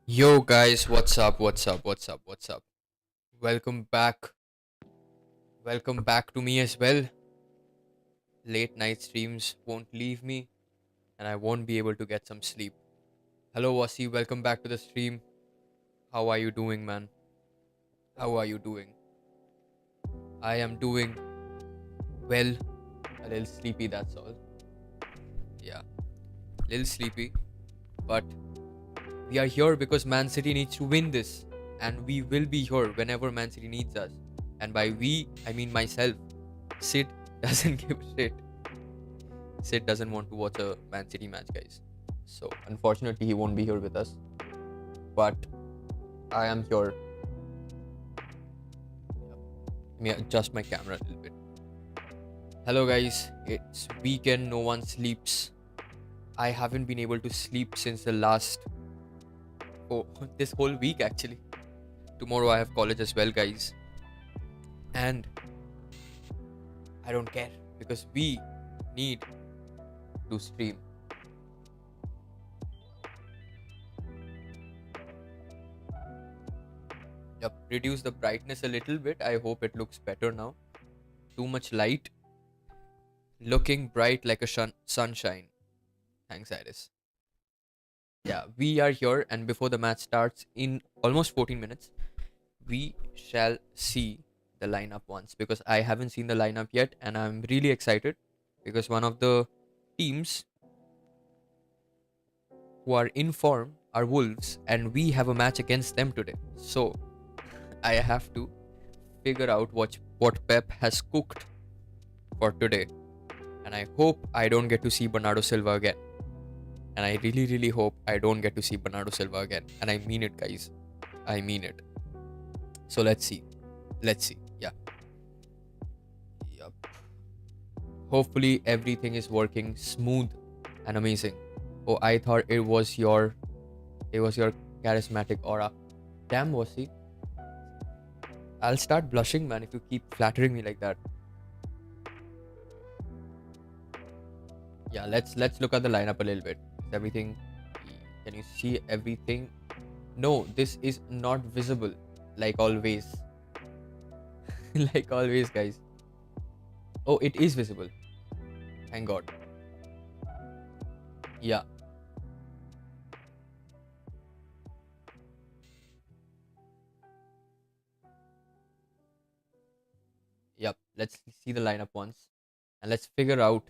Yo guys, what's up? What's up? Welcome back. Welcome back to me as well. Late night streams won't leave me and I won't be able to get some sleep. Hello Wasi, welcome back to the stream. How are you doing, man? How are you doing? I am doing well, a little sleepy, that's all. Yeah, a little sleepy, but we are here because Man City needs to win this, and we will be here whenever Man City needs us. And by we, I mean myself. Sid doesn't give a shit. Sid doesn't want to watch a Man City match, guys. So, unfortunately, he won't be here with us. But I am here. Let me adjust my camera a little bit. Hello, guys. It's weekend. No one sleeps. I haven't been able to sleep since the last. Oh, this whole week actually. Tomorrow I have college as well, guys. And I don't care because we need to stream. Yep, reduce the brightness a little bit. I hope it looks better now. Too much light. Looking bright like a sunshine. Thanks, Iris. Yeah, we are here, and before the match starts in almost 14 minutes, we shall see the lineup once because I haven't seen the lineup yet, and I'm really excited because one of the teams who are in form are Wolves, and we have a match against them today. So I have to figure out what Pep has cooked for today, and I hope I don't get to see Bernardo Silva again. And I really hope I don't get to see Bernardo Silva again. And I mean it, guys. I mean it. So let's see. Yeah. Yup. Hopefully everything is working smooth and amazing. Oh, I thought it was your charismatic aura. Damn, Wasi. I'll start blushing, man, if you keep flattering me like that. Yeah, let's look at the lineup a little bit. Is everything? Can you see everything? No, this is not visible. Like always. Like always, guys. Oh, it is visible. Thank God. Yeah. Yep. Let's see the lineup once. And let's figure out.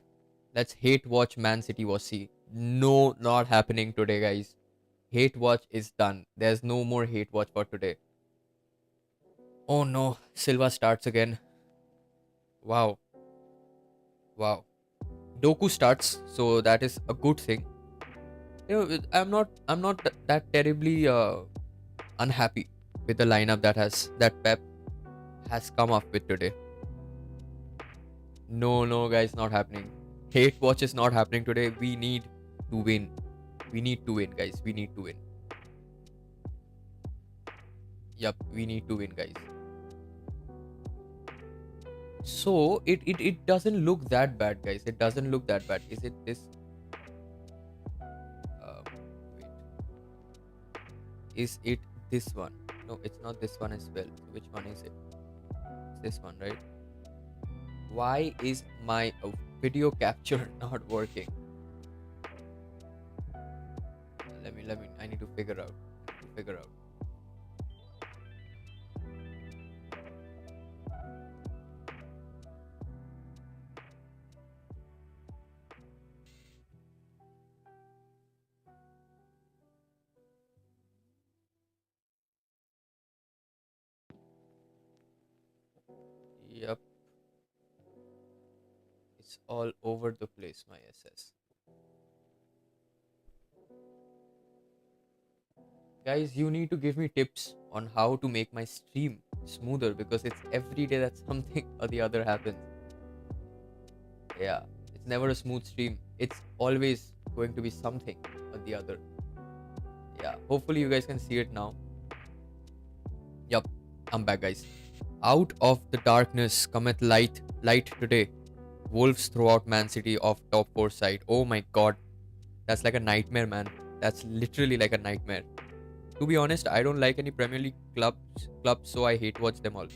Let's hate watch Man City Wasi. No, not happening today, guys. Hate watch is done. There's no more hate watch for today. Oh no, Silva starts again. Wow. Wow. Doku starts, so that is a good thing. You know, I'm not that terribly unhappy with the lineup that Pep has come up with today. No, guys, not happening. Hate watch is not happening today. We need to win. We need to win, guys. We need to win. Yup, we need to win, guys. So it doesn't look that bad, guys. It doesn't look that bad. Is it this? is it this one? No, it's not this one as well. So which one is it? It's this one, right? Why is my video capture not working? Let me. I need to figure out. Figure out. Yep, it's all over the place, my SS. Guys, you need to give me tips on how to make my stream smoother because it's every day that something or the other happens. Yeah, it's never a smooth stream. It's always going to be something or the other. Yeah, hopefully you guys can see it now. Yup, I'm back, guys. Out of the darkness cometh light today. Wolves throw out Man City off top four side. Oh my god, that's like a nightmare, man. That's literally like a nightmare. To be honest, I don't like any Premier League clubs, so I hate watch them all.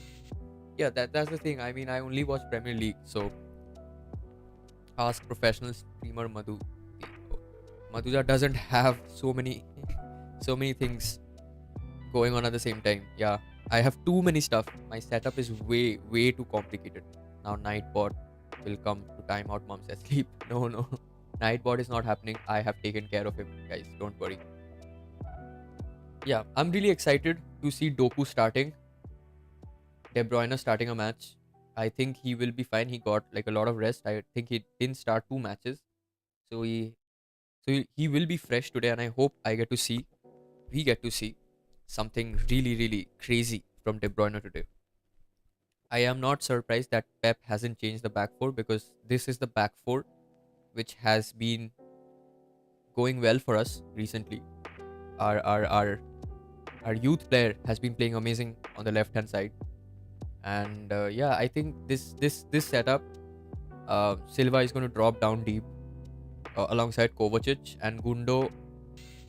Yeah, that's the thing. I mean, I only watch Premier League, so ask professional streamer Madhu. Madhuja doesn't have so many so many things going on at the same time. Yeah, I have too many stuff. My setup is way too complicated. Now Nightbot will come to time out mom says sleep. No. Nightbot is not happening. I have taken care of him, guys. Don't worry. Yeah, I'm really excited to see Doku starting. De Bruyne starting a match. I think he will be fine. He got like a lot of rest. I think he didn't start two matches. So he will be fresh today and I hope we get to see something really crazy from De Bruyne today. I am not surprised that Pep hasn't changed the back four because this is the back four which has been going well for us recently. Our our our our youth player has been playing amazing on the left hand side, and yeah, I think this setup, Silva is going to drop down deep alongside Kovacic, and Gundo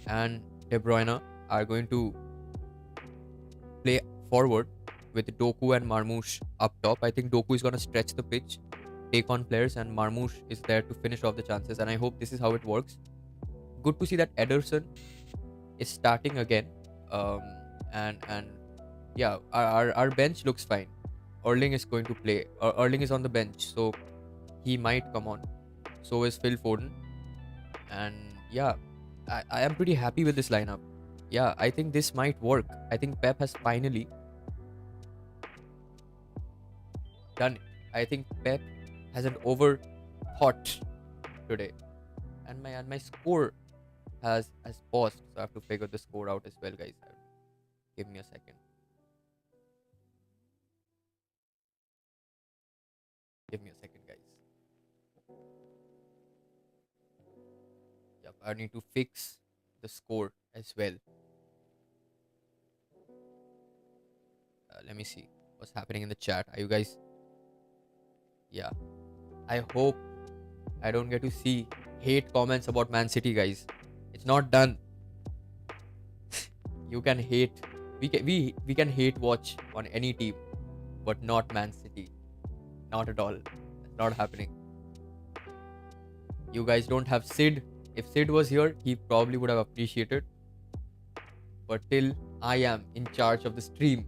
and De Bruyne are going to play forward with Doku and Marmoush up top. I think Doku is going to stretch the pitch, take on players, and Marmoush is there to finish off the chances. And I hope this is how it works. Good to see that Ederson is starting again. Um, and yeah, our bench looks fine. Erling is going to play. Erling is on the bench, so he might come on. So is Phil Foden. And yeah, I am pretty happy with this lineup. Yeah, I think this might work. I think Pep has finally done it. I think Pep hasn't overthought today. And my score has paused. So I have to figure the score out as well, guys. Give me a second. Give me a second, guys. Yep, I need to fix the score as well. Let me see what's happening in the chat. Are you guys? Yeah. I hope I don't get to see hate comments about Man City, guys. It's not done. You can hate. We can hate watch on any team, but not Man City. Not at all. It's not happening. You guys don't have Sid. If Sid was here, he probably would have appreciated. But till I am in charge of the stream,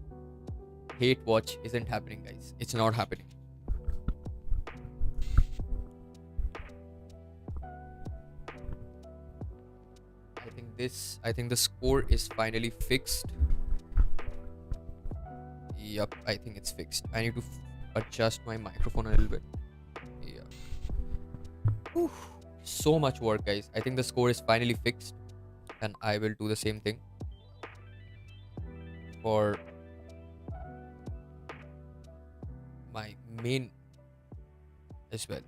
hate watch isn't happening, guys. It's not happening. I think the score is finally fixed. Yep, I think it's fixed. I need to adjust my microphone a little bit. Yeah. Whew. So much work, guys. I think the score is finally fixed, and I will do the same thing for my main as well.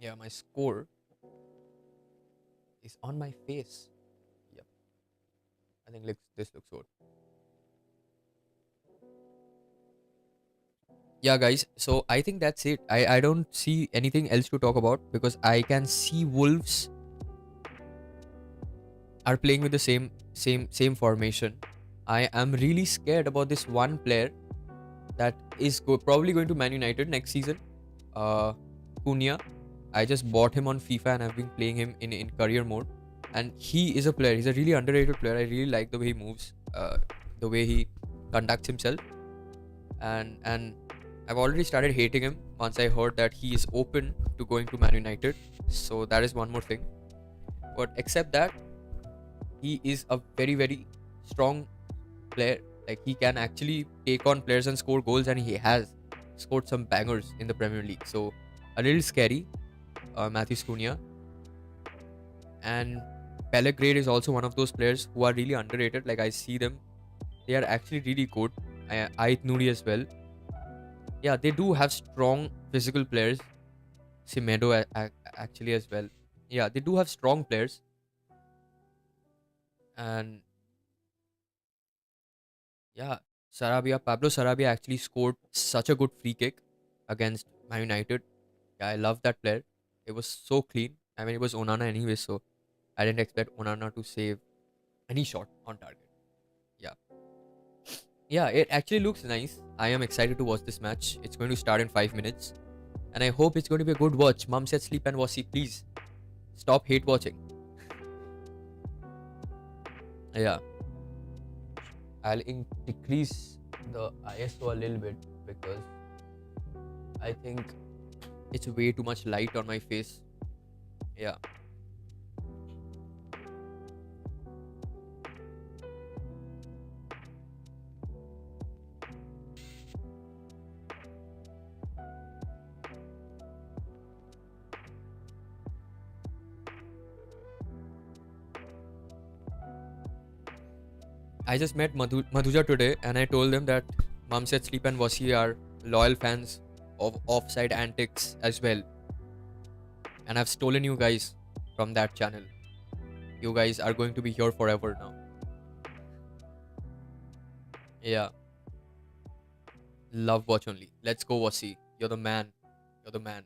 Yeah, my score is on my face. Yep. I think this looks good. Yeah, guys. So I think that's it. I don't see anything else to talk about because I can see Wolves are playing with the same formation. I am really scared about this one player that is probably going to Man United next season. Cunha. I just bought him on FIFA and I've been playing him in career mode. And he is a player. He's a really underrated player. I really like the way he moves, the way he conducts himself. And I've already started hating him once I heard that he is open to going to Man United. So that is one more thing. But except that, he is a very strong player. Like he can actually take on players and score goals, and he has scored some bangers in the Premier League. So a little scary, Matthew Cunha. And Pellegrini is also one of those players who are really underrated. Like I see them, they are actually really good. Ait Nouri as well. Yeah, they do have strong physical players. Semedo actually as well. Yeah, they do have strong players. And yeah, Pablo Sarabia actually scored such a good free kick against Man United. Yeah, I love that player. It was so clean. I mean, it was Onana anyway, so I didn't expect Onana to save any shot on target. Yeah. Yeah, it actually looks nice. I am excited to watch this match. It's going to start in 5 minutes. And I hope it's going to be a good watch. Mom said sleep and watch. Please stop hate watching. Yeah. Decrease the ISO a little bit because I think it's way too much light on my face. Yeah. I just met Madhuja today and I told them that Mom said Sleep and Wasi are loyal fans of Offside Antics as well. And I've stolen you guys from that channel. You guys are going to be here forever now. Yeah. Love watch only. Let's go, Wasi. You're the man. You're the man.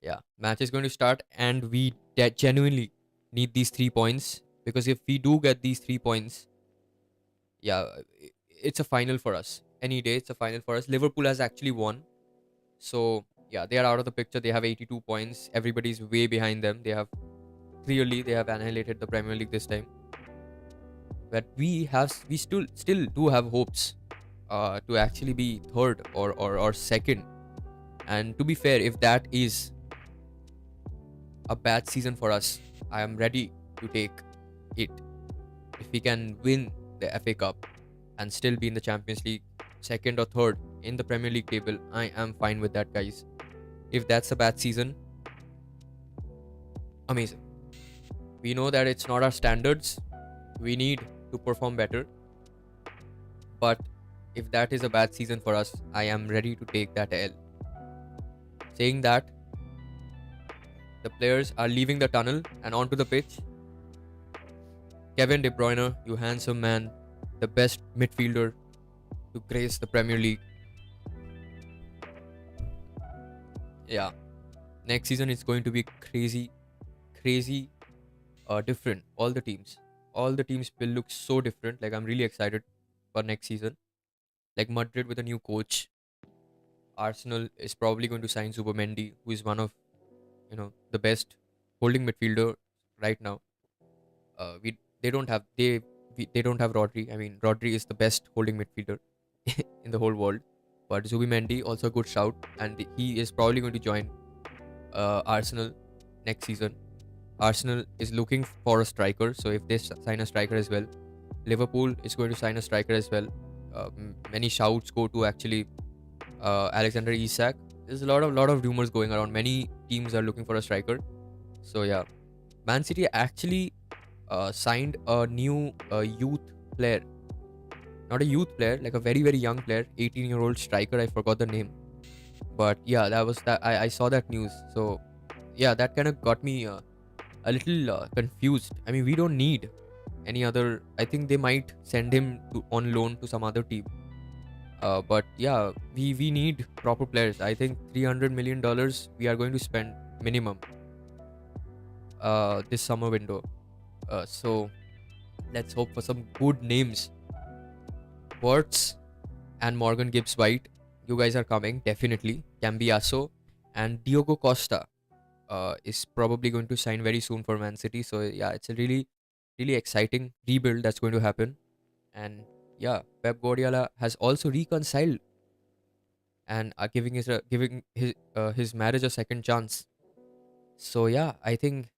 Yeah. Match is going to start and we genuinely need these 3 points because if we do get these 3 points, yeah, it's a final for us. Any day, it's a final for us. Liverpool has actually won. So, yeah, they are out of the picture. They have 82 points. Everybody's way behind them. They have annihilated the Premier League this time. But we still do have hopes to actually be third or second. And to be fair, if that is a bad season for us, I am ready to take it. If we can win the FA Cup and still be in the Champions League, second or third in the Premier League table, I am fine with that, guys. If that's a bad season, amazing. We know that it's not our standards. We need to perform better. But if that is a bad season for us, I am ready to take that L. Saying that, the players are leaving the tunnel and onto the pitch. Kevin De Bruyne, you handsome man, the best midfielder to grace the Premier League. Yeah, next season it's going to be crazy, different. All the teams will look so different. Like I'm really excited for next season. Like Madrid with a new coach. Arsenal is probably going to sign Zubomendi, who is one of the best holding midfielder right now. We they don't have they don't have Rodri. I mean, Rodri is the best holding midfielder in the whole world. But Zubimendi also a good shout, and he is probably going to join Arsenal next season. Arsenal is looking for a striker, so if they sign a striker as well, Liverpool is going to sign a striker as well. Many shouts go to actually Alexander Isak. There's a lot of rumors going around. Many teams are looking for a striker. So yeah, Man City actually signed a new youth player. Not a youth player, like a very young player, 18-year-old striker. I forgot the name, but yeah, that was that. I saw that news. So yeah, that kind of got me a little confused. I mean, we don't need any other. I think they might send him on loan to some other team. But yeah, we need proper players. I think $300 million we are going to spend minimum this summer window. So let's hope for some good names. Wirtz and Morgan Gibbs White, you guys are coming definitely. Cambiaso and Diogo Costa is probably going to sign very soon for Man City. So yeah, it's a really exciting rebuild that's going to happen. And yeah, Pep Guardiola has also reconciled and are giving his marriage a second chance. So yeah, I think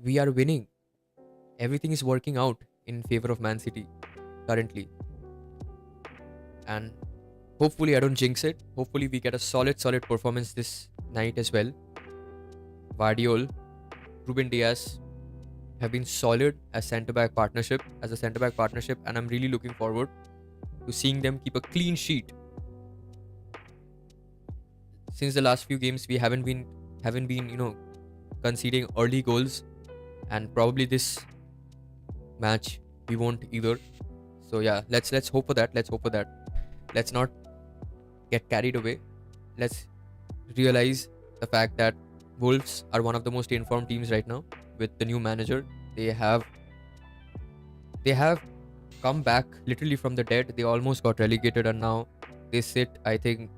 we are winning. Everything is working out in favor of Man City currently, and hopefully I don't jinx it. Hopefully we get a solid performance this night as well. Vardiol, Ruben Diaz have been solid as a centre back partnership, and I'm really looking forward to seeing them keep a clean sheet. Since the last few games, we haven't been conceding early goals, and probably this match we won't either. So yeah, let's hope for that. Let's hope for that. Let's not get carried away. Let's realize the fact that Wolves are one of the most informed teams right now with the new manager. They have come back literally from the dead. They almost got relegated, and now they sit, I think,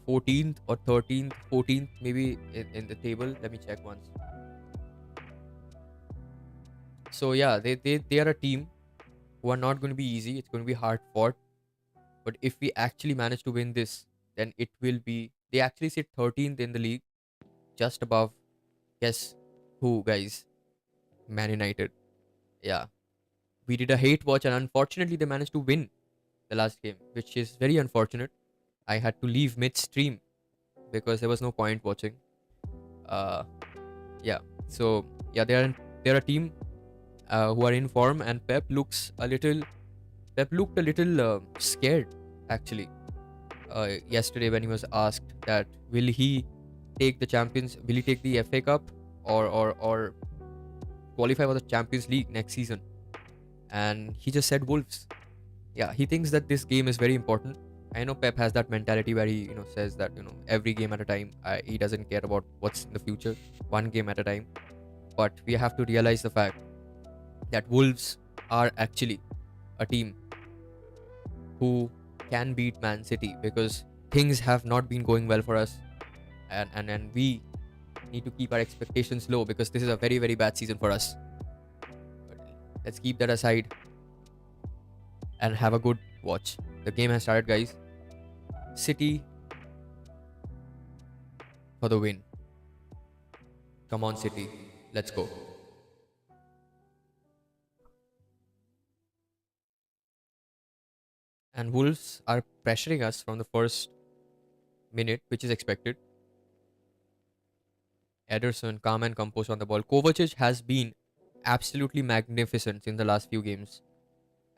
14th or 13th, 14th maybe in the table. Let me check once. So yeah, they are a team who are not going to be easy. It's going to be hard fought. But if we actually manage to win this, then it will be. They actually sit 13th in the league, just above. Guess who, guys? Man United. Yeah, we did a hate watch, and unfortunately, they managed to win the last game, which is very unfortunate. I had to leave midstream because there was no point watching. Uh, yeah. So yeah, they're a team who are in form, and Pep looked a little scared actually yesterday when he was asked that will he take the FA Cup or qualify for the Champions League next season, and he just said Wolves. Yeah, he thinks that this game is very important. I know Pep has that mentality where he says that every game at a time. He doesn't care about what's in the future, one game at a time. But we have to realize the fact that Wolves are actually a team who can beat Man City because things have not been going well for us, and we need to keep our expectations low because this is a very bad season for us. But let's keep that aside and have a good watch. The game has started, guys. City for the win. Come on, City. Let's go. And Wolves are pressuring us from the first minute, which is expected. Ederson, calm and composed on the ball. Kovacic has been absolutely magnificent in the last few games.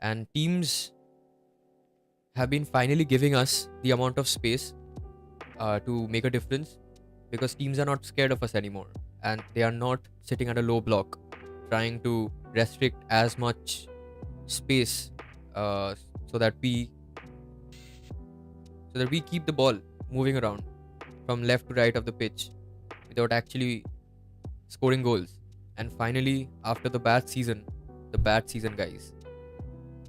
And teams have been finally giving us the amount of space to make a difference because teams are not scared of us anymore. And they are not sitting at a low block trying to restrict as much space uh, so that we keep the ball moving around from left to right of the pitch without actually scoring goals. And finally, after the bad season, guys,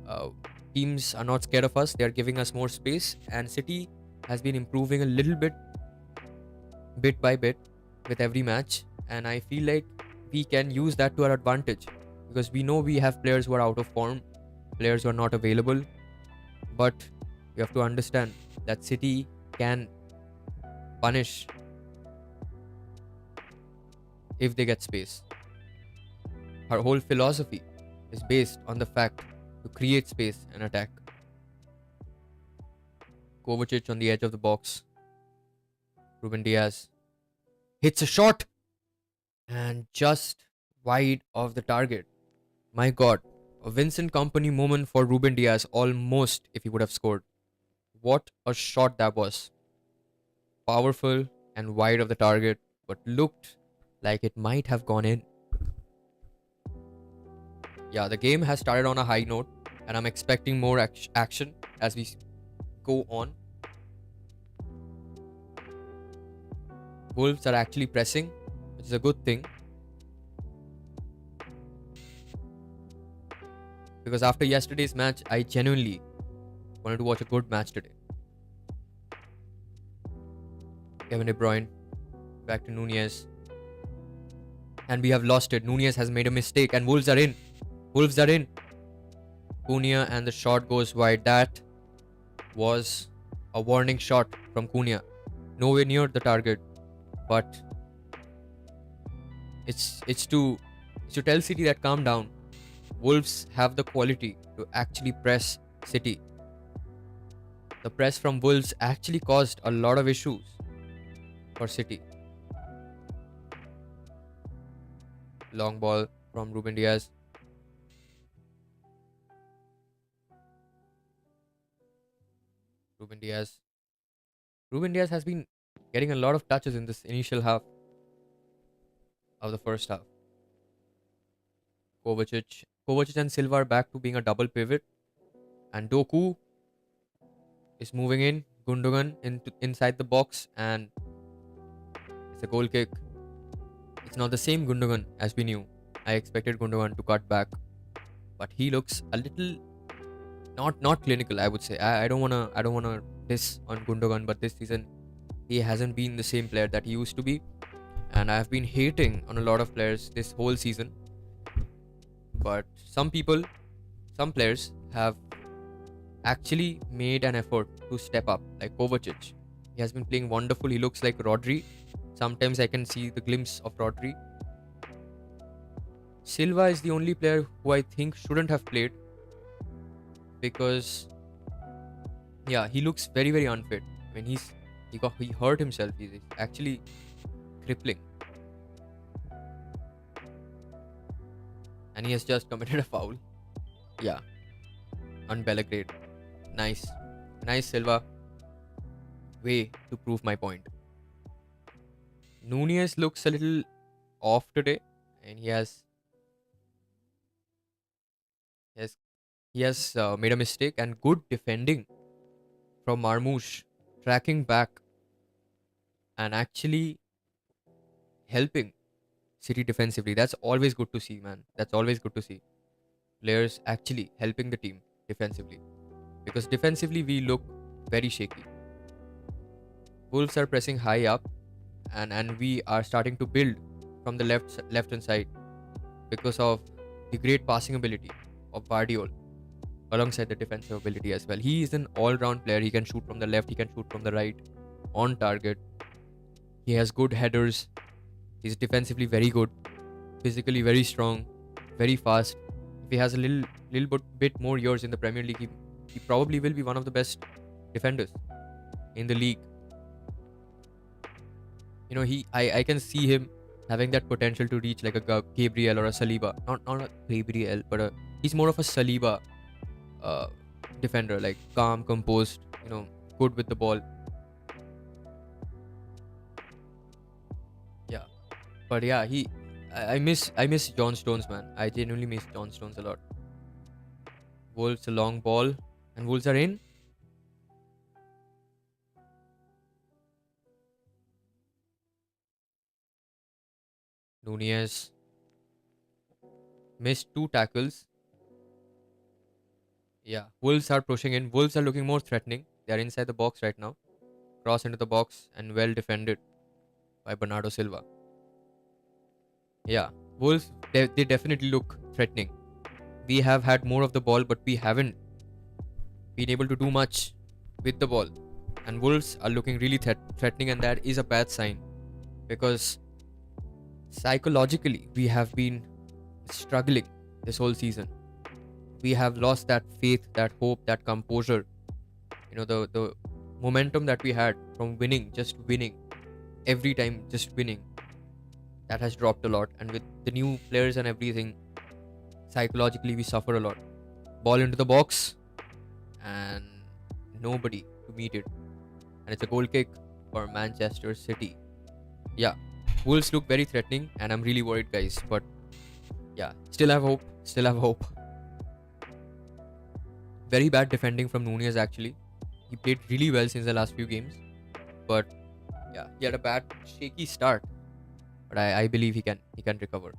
uh, teams are not scared of us. They are giving us more space, and City has been improving a little bit by bit, with every match. And I feel like we can use that to our advantage because we know we have players who are out of form, players who are not available. But we have to understand that City can punish if they get space. Her whole philosophy is based on the fact to create space and attack. Kovacic on the edge of the box. Ruben Diaz hits a shot and just wide of the target. My god, a Vincent Company moment for Ruben Diaz, almost if he would have scored. What a shot that was. Powerful and wide of the target, but looked like it might have gone in. Yeah, the game has started on a high note, and I'm expecting more action as we go on. Wolves are actually pressing, which is a good thing. Because after yesterday's match, I genuinely wanted to watch a good match today. Kevin De Bruyne, back to Nunez. And we have lost it. Nunez has made a mistake and Wolves are in. Wolves are in. Cunha and the shot goes wide. That was a warning shot from Cunha. Nowhere near the target. But it's to tell City that calm down. Wolves have the quality to actually press City. The press from Wolves actually caused a lot of issues for City. Long ball from Ruben Diaz. Ruben Diaz has been getting a lot of touches in this initial half of the first half. Kovacic and Silva are back to being a double pivot. And Doku is moving in. Gundogan inside the box and it's a goal kick. It's not the same Gundogan as we knew. I expected Gundogan to cut back. But he looks a little not clinical, I would say. I don't wanna diss on Gundogan, but this season he hasn't been the same player that he used to be. And I've been hating on a lot of players this whole season. But some players have actually made an effort to step up, like Kovacic. He has been playing wonderful. He looks like Rodri. Sometimes I can see the glimpse of Rodri. Silva is the only player who I think shouldn't have played because he looks very, very unfit. I mean, he hurt himself. He's actually crippling. And he has just committed a foul. Yeah. On Belgrade. Nice. Nice, Silva. Way to prove my point. Nunez looks a little off today. And he has made a mistake. And good defending from Marmoush. Tracking back. And actually helping City defensively. That's always good to see, man. That's always good to see. Players actually helping the team defensively. Because defensively we look very shaky. Wolves are pressing high up and we are starting to build from the left hand side because of the great passing ability of Guardiola alongside the defensive ability as well. He is an all-round player. He can shoot from the left, he can shoot from the right, on target. He has good headers. He's defensively very good, physically very strong, very fast. If he has a little bit more years in the Premier League, he probably will be one of the best defenders in the league. You know, I can see him having that potential to reach like a Gabriel or a Saliba. Not a Gabriel, but he's more of a Saliba defender, like calm, composed, good with the ball. Yeah. But yeah, I miss John Stones, man. I genuinely miss John Stones a lot. Wolves a long ball and Wolves are in. Nunez missed 2 tackles. Yeah, Wolves are pushing in. Wolves are looking more threatening. They are inside the box right now. Cross into the box and well defended by Bernardo Silva. Yeah, Wolves, they definitely look threatening. We have had more of the ball, but we haven't been able to do much with the ball. And Wolves are looking really threatening, and that is a bad sign because psychologically we have been struggling this whole season. We have lost that faith, that hope, that composure. The momentum that we had from just winning every time, just winning. That has dropped a lot, and with the new players and everything, psychologically we suffer a lot. Ball into the box and nobody to meet it, and it's a goal kick for Manchester City. Yeah, Wolves look very threatening and I'm really worried, guys, but yeah, still have hope. Very bad defending from Nunez actually. he played really well since the last few games. But yeah, he had a bad shaky start. But I believe he can recover.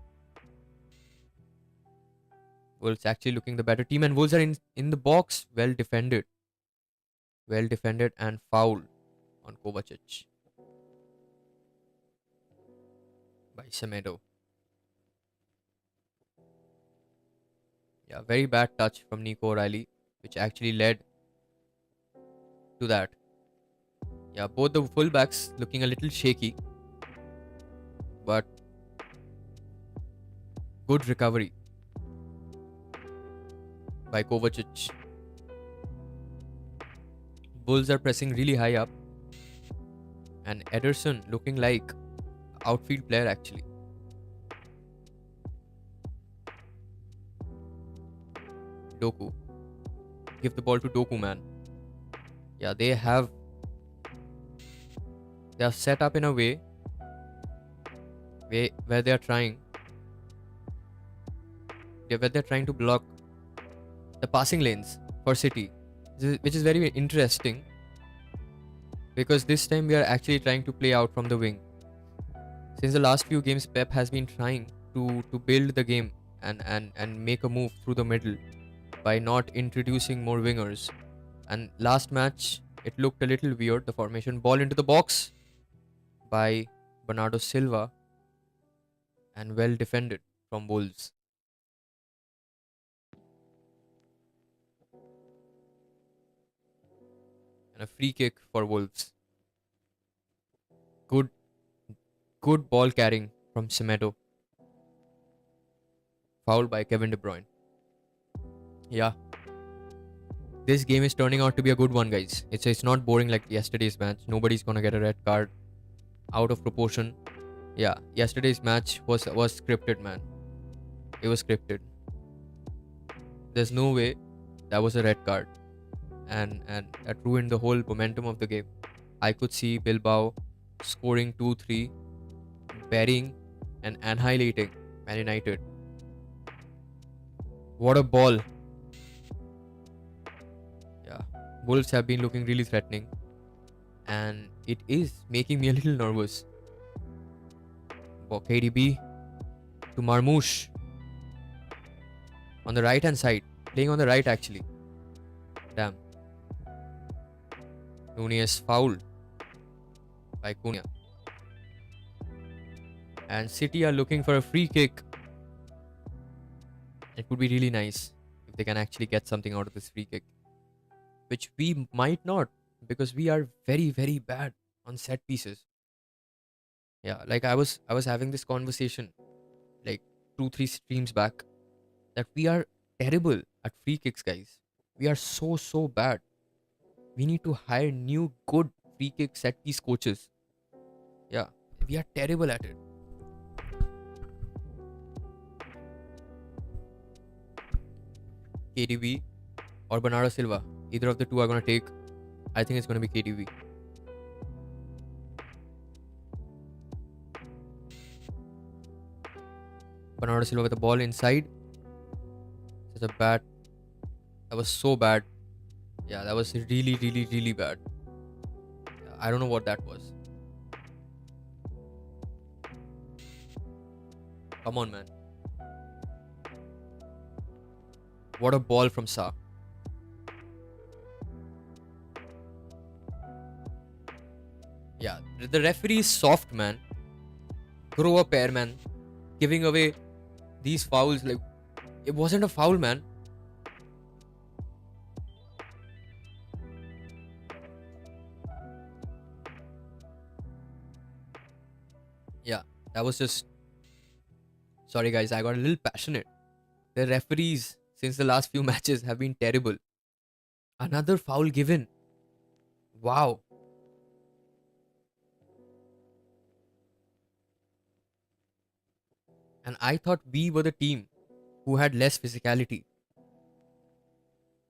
Wolves actually looking the better team, and Wolves are in the box, well defended and foul on Kovacic by Semedo. Yeah, very bad touch from Nico O'Reilly, which actually led to that. Yeah, both the fullbacks looking a little shaky, but good recovery by Kovacic. Bulls are pressing really high up, and Ederson looking like outfield player actually. Doku, give the ball to Doku, man. Yeah, they are set up in a way where they're trying to block the passing lanes for City, which is very interesting because this time we are actually trying to play out from the wing. Since the last few games, Pep has been trying to build the game and make a move through the middle by not introducing more wingers. And last match, it looked a little weird. The formation ball into the box by Bernardo Silva and well defended from Wolves. And a free kick for Wolves. Good, good ball carrying from Semedo. Fouled by Kevin De Bruyne. Yeah, this game is turning out to be a good one, guys. It's not boring like yesterday's match. Nobody's gonna get a red card out of proportion. Yeah, yesterday's match was scripted, man. It was scripted. There's no way that was a red card, and that ruined the whole momentum of the game. I could see Bilbao scoring 2-3, burying and annihilating Man United. What a ball! Yeah, Wolves have been looking really threatening, and it is making me a little nervous. KDB to Marmoush on the right hand side, playing on the right actually. Damn. Nunez fouled by Cunha. And City are looking for a free kick. It would be really nice if they can actually get something out of this free kick, which we might not because we are very, very bad on set pieces. Yeah, like I was having this conversation like 2 3 streams back that we are terrible at free kicks, guys. We are so bad. We need to hire new good free kick set piece coaches. Yeah, we are terrible at it. KDB or Bernardo Silva, either of the two are gonna take. I think it's gonna be KDB. Bernardo Silva with the ball inside. Such a bad. That was so bad. Yeah, that was really bad. I don't know what that was. Come on, man. What a ball from Sa. Yeah, the referee is soft, man. Grow a pair, man. Giving away these fouls, like, it wasn't a foul, man. Yeah, that was just. Sorry, guys, I got a little passionate. The referees, since the last few matches, have been terrible. Another foul given. Wow. And I thought we were the team who had less physicality.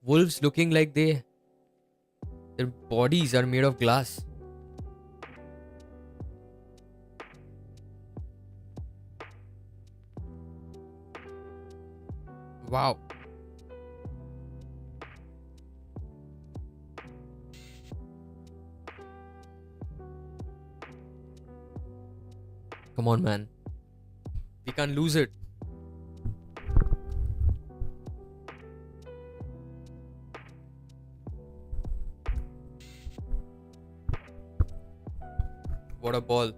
Wolves looking like their bodies are made of glass. Wow. Come on, man. We can't lose it. What a ball.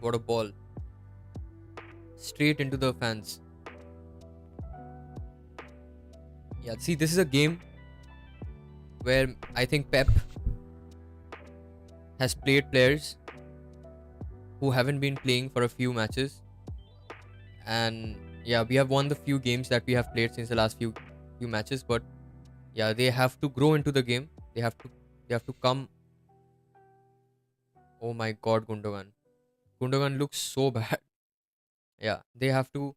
What a ball. Straight into the fans. Yeah, see, this is a game where I think Pep has played players who haven't been playing for a few matches. And yeah, we have won the few games that we have played since the last few matches, but yeah, they have to grow into the game. They have to come. Oh my god, Gundogan. Gundogan looks so bad. Yeah, they have to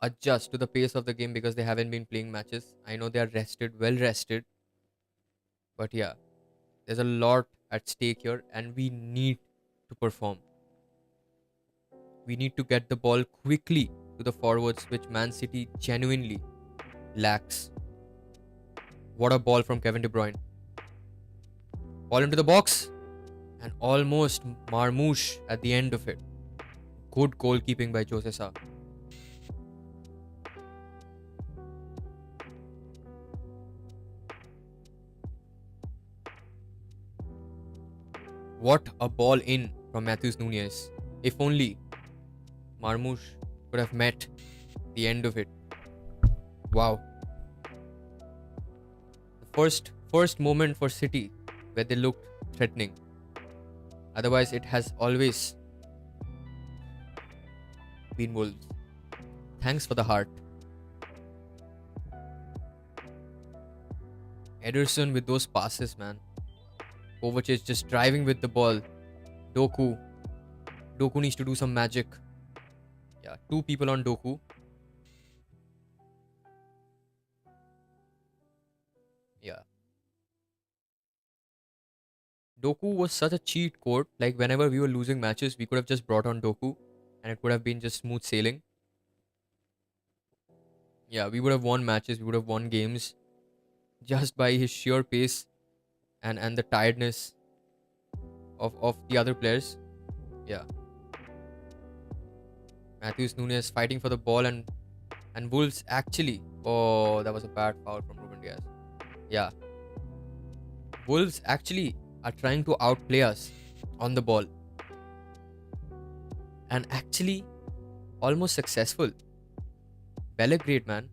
adjust to the pace of the game because they haven't been playing matches. I know they are rested, well rested, but yeah, there's a lot at stake here and we need to perform. We need to get the ball quickly to the forwards, which Man City genuinely lacks. What a ball from Kevin De Bruyne. Ball into the box and almost Marmouche at the end of it. Good goalkeeping by Jose Sa. What a ball in from Matheus Nunes. If only Marmouche could have met the end of it. Wow. The first moment for City where they looked threatening. Otherwise, it has always been Wolves. Thanks for the heart. Ederson with those passes, man. Kovacic just driving with the ball. Doku. Doku needs to do some magic. Yeah, two people on Doku. Yeah. Doku was such a cheat code. Like, whenever we were losing matches, we could have just brought on Doku and it would have been just smooth sailing. Yeah, we would have won matches, we would have won games just by his sheer pace and the tiredness of the other players. Yeah. Matheus Nunes fighting for the ball and Wolves actually. Oh, that was a bad foul from Ruben Diaz. Yeah. Wolves actually are trying to outplay us on the ball. And actually almost successful. Belgrade, man.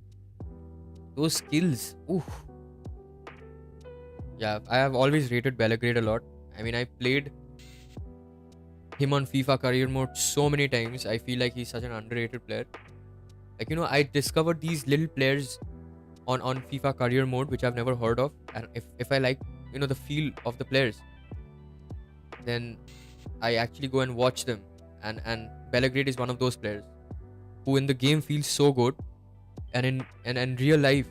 Those skills. Ooh. Yeah, I have always rated Belgrade a lot. I mean, I played him on FIFA career mode so many times. I feel like he's such an underrated player. Like, I discovered these little players on FIFA career mode which I've never heard of. And if I like, the feel of the players, then I actually go and watch them. And Belgrade is one of those players who in the game feels so good and in real life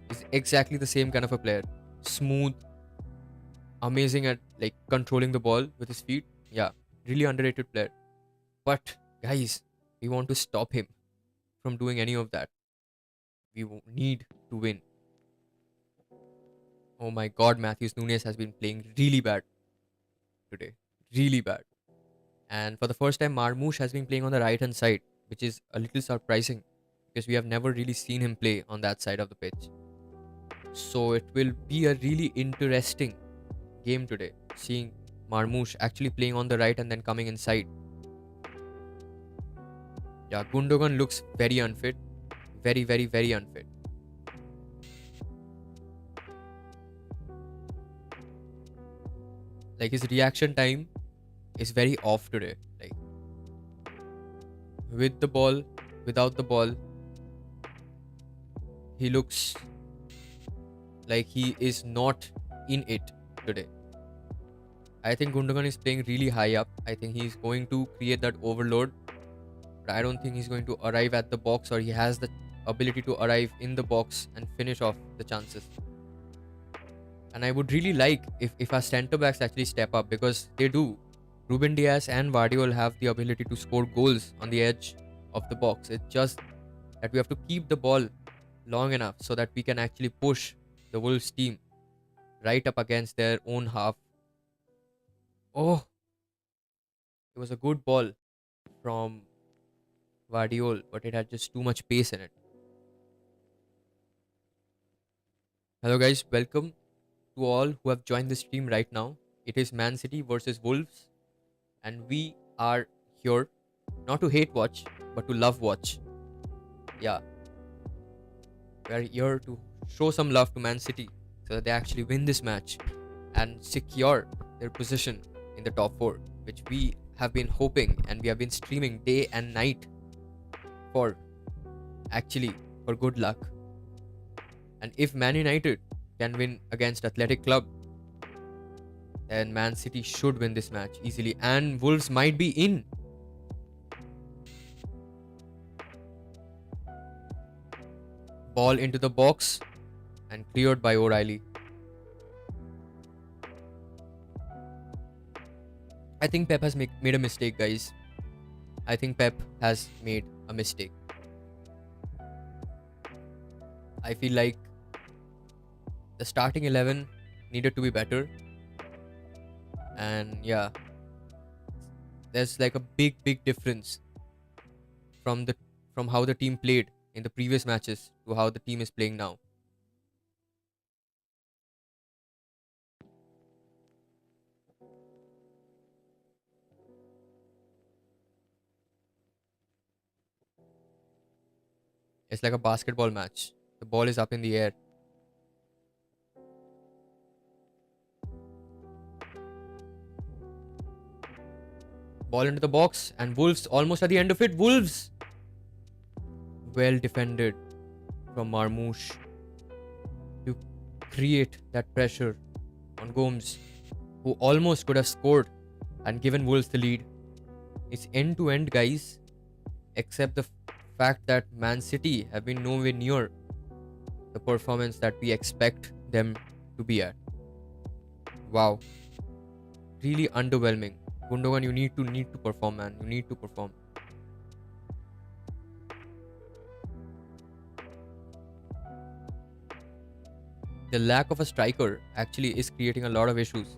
is exactly the same kind of a player. Smooth, amazing at like controlling the ball with his feet. Yeah, really underrated player. But guys, we want to stop him from doing any of that. We need to win. Oh my god, Matheus Nunes has been playing really bad today. Really bad. And for the first time, Marmouche has been playing on the right hand side, which is a little surprising because we have never really seen him play on that side of the pitch. So it will be a really interesting game today, seeing Marmouche actually playing on the right and then coming inside. Yeah, Gundogan looks very unfit. Very, very, very unfit. Like his reaction time is very off today. Like with the ball, without the ball, he looks like he is not in it today. I think Gundogan is playing really high up. I think he's going to create that overload. But I don't think he's going to arrive at the box or he has the ability to arrive in the box and finish off the chances. And I would really like if our centre backs actually step up because they do. Ruben Diaz and Vardiol have the ability to score goals on the edge of the box. It's just that we have to keep the ball long enough so that we can actually push the Wolves team right up against their own half. Oh, It was a good ball from Vardiol, but it had just too much pace in it. Hello, guys. Welcome to all who have joined the stream right now. It is Man City versus Wolves, and we are here not to hate watch, but to love watch. Yeah, we are here to show some love to Man City so that they actually win this match and secure their position in the top four, which we have been hoping and we have been streaming day and night for actually for good luck. And if Man United can win against Athletic Club, then Man City should win this match easily and Wolves might be in. Ball into the box and cleared by O'Reilly. I think Pep has made a mistake, guys. I think Pep has made a mistake. I feel like the starting 11 needed to be better. And yeah, there's like a big difference from how the team played in the previous matches to how the team is playing now. It's like a basketball match. The ball is up in the air. Ball into the box and Wolves almost at the end of it. Wolves! Well defended from Marmoush to create that pressure on Gomes, who almost could have scored and given Wolves the lead. It's end to end, guys, except the fact that Man City have been nowhere near the performance that we expect them to be at. Wow. Really underwhelming. Gundogan, you need to perform, man. You need to perform. The lack of a striker actually is creating a lot of issues.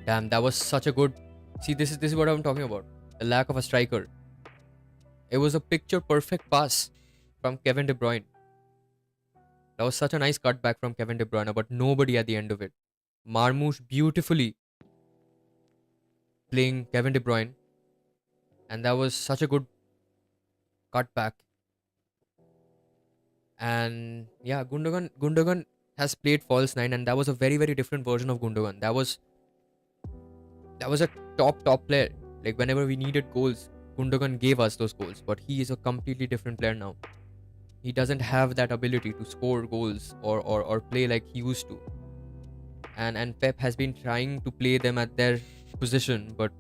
Damn, that was such a good. See, this is what I'm talking about. The lack of a striker. It was a picture perfect pass from Kevin De Bruyne. That was such a nice cutback from Kevin De Bruyne, but nobody at the end of it. Marmoush beautifully playing Kevin De Bruyne, and that was such a good cutback. And yeah, Gundogan has played false nine, and that was a very different version of Gundogan. That was a top player. Like whenever we needed goals, Gundogan gave us those goals, but he is a completely different player now. He doesn't have that ability to score goals or play like he used to. And Pep has been trying to play them at their position, but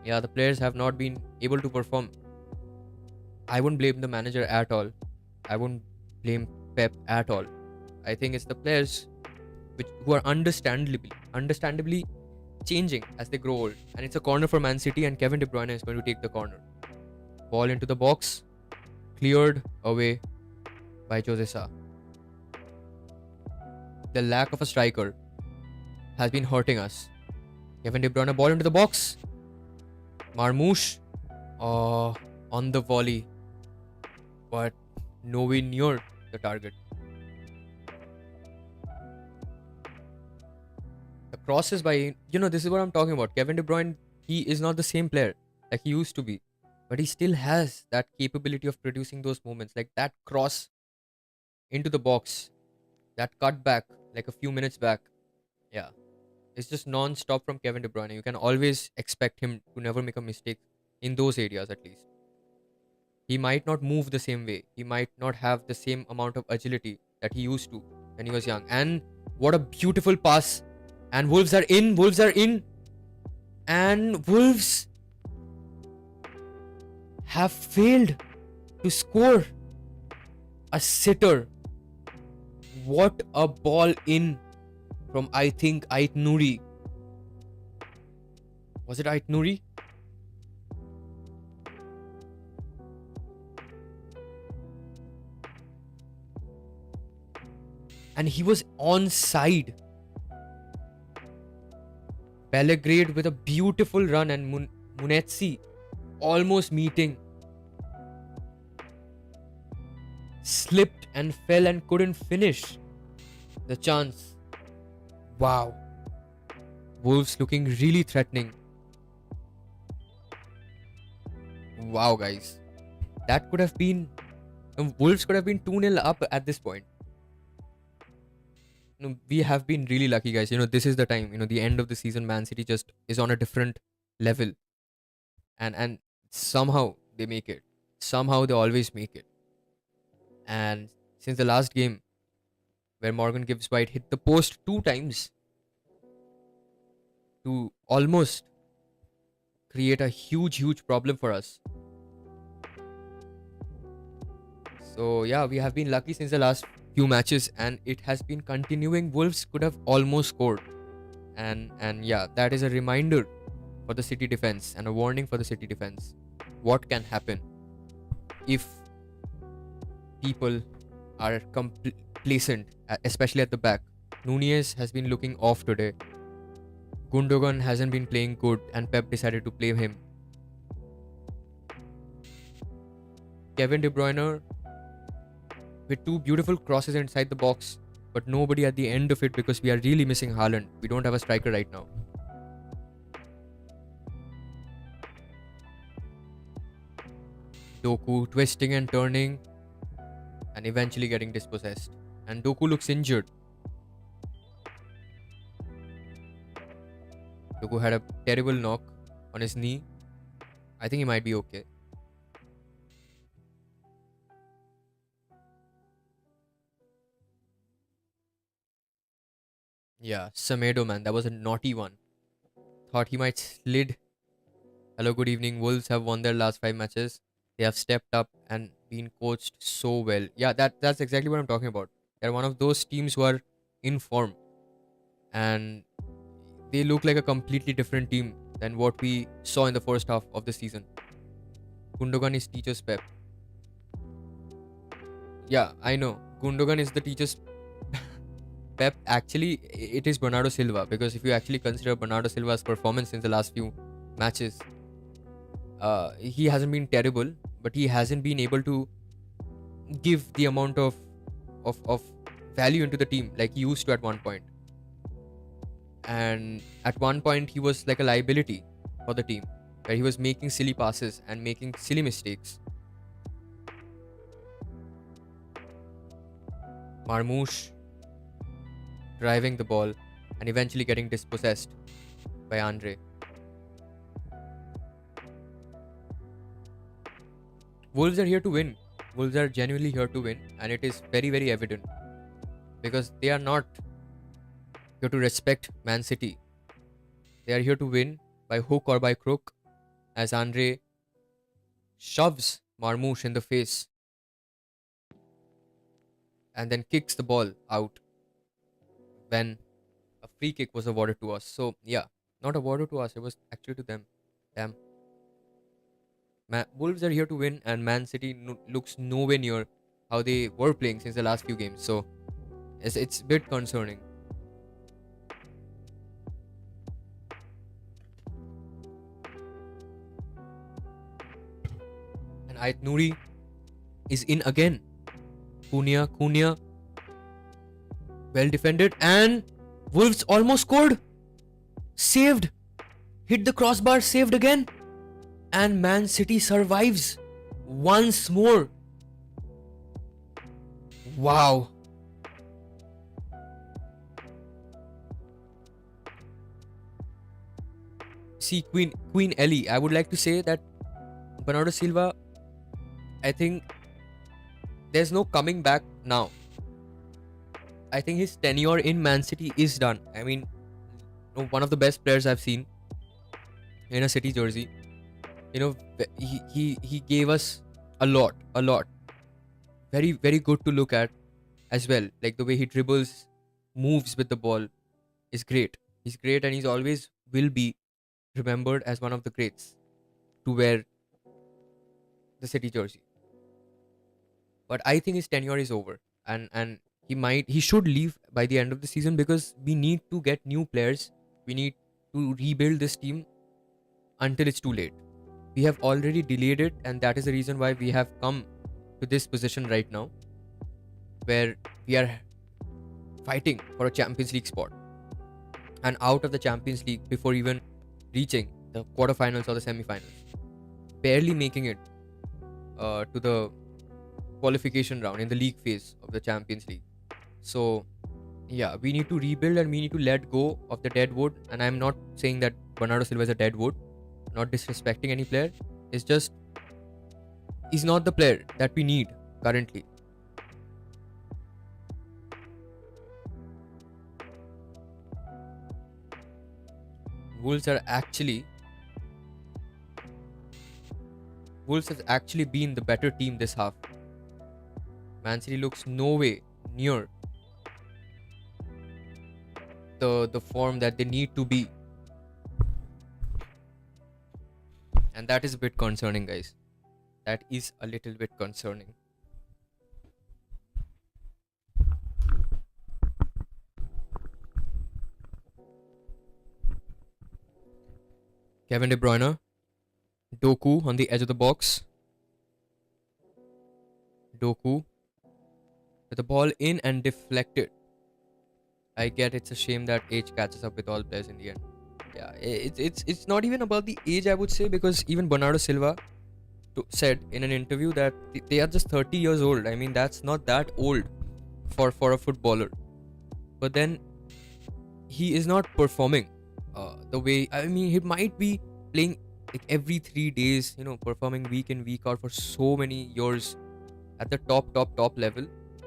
yeah, the players have not been able to perform. I wouldn't blame the manager at all. I wouldn't blame Pep at all. I think it's the players who are understandably changing as they grow old. And it's a corner for Man City, and Kevin De Bruyne is going to take the corner. Ball into the box, cleared away by Jose Sa. The lack of a striker has been hurting us. Kevin De Bruyne, ball into the box. Marmoush on the volley, but nowhere near the target. The crosses by, this is what I'm talking about. Kevin De Bruyne, he is not the same player like he used to be, but he still has that capability of producing those moments, like that cross into the box, that cutback like a few minutes back. Yeah, it's just non-stop from Kevin De Bruyne. You can always expect him to never make a mistake in those areas, at least. He might not move the same way. He might not have the same amount of agility that he used to when he was young. And what a beautiful pass. And Wolves are in. Wolves are in. And Wolves have failed to score. A sitter. What a ball in from, I think, Ait Nouri. Was it Ait Nouri? and he was onside. Belgrade with a beautiful run, and Munetsi almost meeting. Slipped and fell and couldn't finish the chance. Wow. Wolves looking really threatening. Wow, guys. That could have been... Wolves could have been 2-0 up at this point. We have been really lucky, guys. This is the time. The end of the season, Man City just is on a different level. And somehow they make it. Somehow they always make it. And since the last game, where Morgan Gibbs White hit the post 2 times to almost create a huge problem for us. So yeah, we have been lucky since the last few matches, and it has been continuing. Wolves could have almost scored, and yeah, that is a reminder for the City defense and a warning for the City defense. What can happen if people are complacent, especially at the back? Nunez has been looking off today. Gundogan hasn't been playing good, and Pep decided to play him. Kevin De Bruyne with 2 beautiful crosses inside the box, but nobody at the end of it because we are really missing Haaland. We don't have a striker right now. Doku twisting and turning and eventually getting dispossessed. And Doku looks injured. Doku had a terrible knock on his knee. I think he might be okay. Yeah, Semedo, man, that was a naughty one. Thought he might slid. Hello, good evening. Wolves have won their last 5 matches. They have stepped up and been coached so well. Yeah, that's exactly what I'm talking about. They're one of those teams who are in form, and they look like a completely different team than what we saw in the first half of the season. Gundogan is teacher's Pep. Yeah, I know. Gundogan is the teacher's Pep. Actually, it is Bernardo Silva, because if you actually consider Bernardo Silva's performance in the last few matches, he hasn't been terrible, but he hasn't been able to give the amount of value into the team like he used to at one point. And at one point, he was like a liability for the team, where he was making silly passes and making silly mistakes. Marmoush driving the ball and eventually getting dispossessed by Andre. Wolves are here to win. Wolves are genuinely here to win, and it is very evident, because they are not here to respect Man City. They are here to win by hook or by crook, as Andre shoves Marmoush in the face and then kicks the ball out when a free kick was awarded to us. So yeah, not awarded to us, it was actually to them. Damn. Wolves are here to win, and Man City looks nowhere near how they were playing since the last few games. So it's a bit concerning. And Ait Nouri is in again. Cunha, well defended, and Wolves almost scored. Saved. Hit the crossbar, saved again. And Man City survives once more. Wow. See, Queen Ellie, I would like to say that Bernardo Silva, I think there's no coming back now. I think his tenure in Man City is done. I mean, one of the best players I've seen in a City jersey. He gave us a lot. Very good to look at as well. Like the way he dribbles, moves with the ball is great. He's great, and he's always will be remembered as one of the greats to wear the City jersey. But I think his tenure is over, and he should leave by the end of the season because we need to get new players. We need to rebuild this team until it's too late. We have already delayed it, and that is the reason why we have come to this position right now, where we are fighting for a Champions League spot and out of the Champions League before even reaching the quarterfinals or the semifinals, barely making it to the qualification round in the league phase of the Champions League. So yeah, we need to rebuild and we need to let go of the dead wood. And I'm not saying that Bernardo Silva is a dead wood, not disrespecting any player. It's just he's not the player that we need currently. Wolves are actually Wolves has actually been the better team this half. Man City looks no way near the form that they need to be. And that is a bit concerning, guys. That is a little bit concerning. Kevin De Bruyne, Doku on the edge of the box. Doku with the ball in and deflected. I get it's a shame that age catches up with all players in the end. Yeah, it's not even about the age, I would say, because even Bernardo Silva said in an interview that they are just 30 years old. I mean, that's not that old for a footballer. But then he is not performing the way. I mean, he might be playing like every 3 days, performing week in week out for so many years at the top level.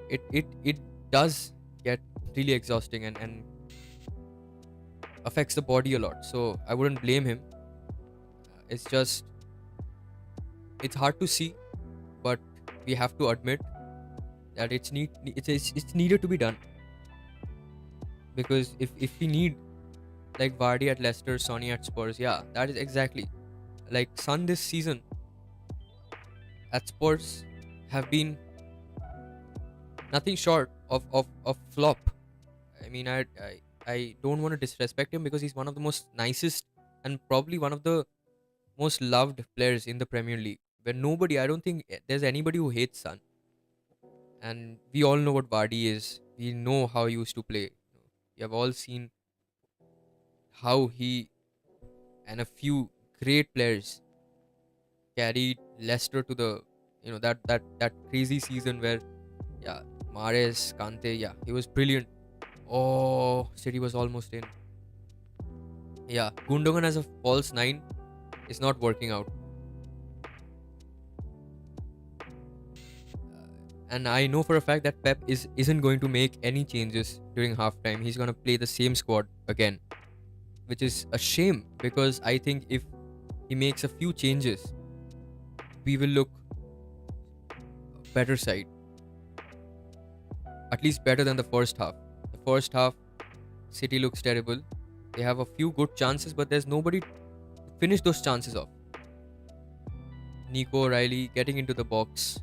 It does get really exhausting and affects the body a lot. So I wouldn't blame him. It's just it's hard to see, but we have to admit that it's needed to be done. Because if we need like Vardy at Leicester, Sonny at Spurs, yeah, that is exactly like Son this season at Spurs have been nothing short of flop. I mean, I don't want to disrespect him because he's one of the most nicest and probably one of the most loved players in the Premier League. Where nobody, I don't think there's anybody who hates Son. And we all know what Vardy is. We know how he used to play. We have all seen how he and a few great players carried Leicester to the that crazy season where yeah, Mahrez, Kante, yeah, he was brilliant. Oh, City was almost in. Yeah, Gundogan as a false nine is not working out. And I know for a fact that Pep isn't going to make any changes during halftime. He's gonna play the same squad again, which is a shame because I think if he makes a few changes, we will look better side. At least better than the first half. The first half, City looks terrible. They have a few good chances, but there's nobody to finish those chances off. Nico O'Reilly getting into the box,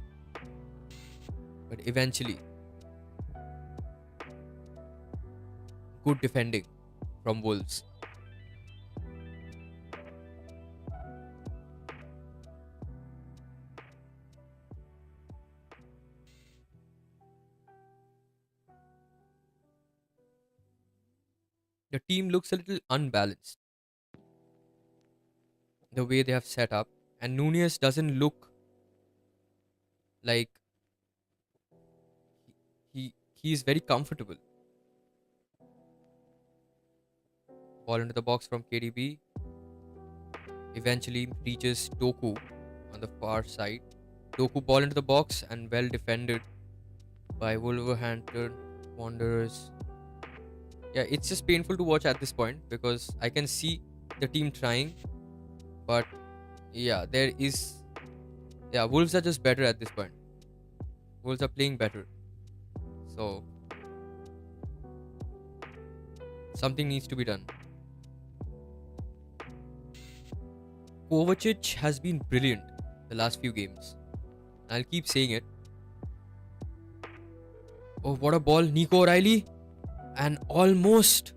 but eventually, good defending from Wolves. The team looks a little unbalanced. The way they have set up, and Nunez doesn't look like he is very comfortable. Ball into the box from KDB. Eventually reaches Doku on the far side. Doku ball into the box and well defended by Wolverhampton Wanderers. Yeah, it's just painful to watch at this point because I can see the team trying, but yeah, Wolves are just better at this point. Wolves are playing better. So something needs to be done. Kovacic has been brilliant the last few games. I'll keep saying it. Oh, what a ball. Nico O'Reilly. And almost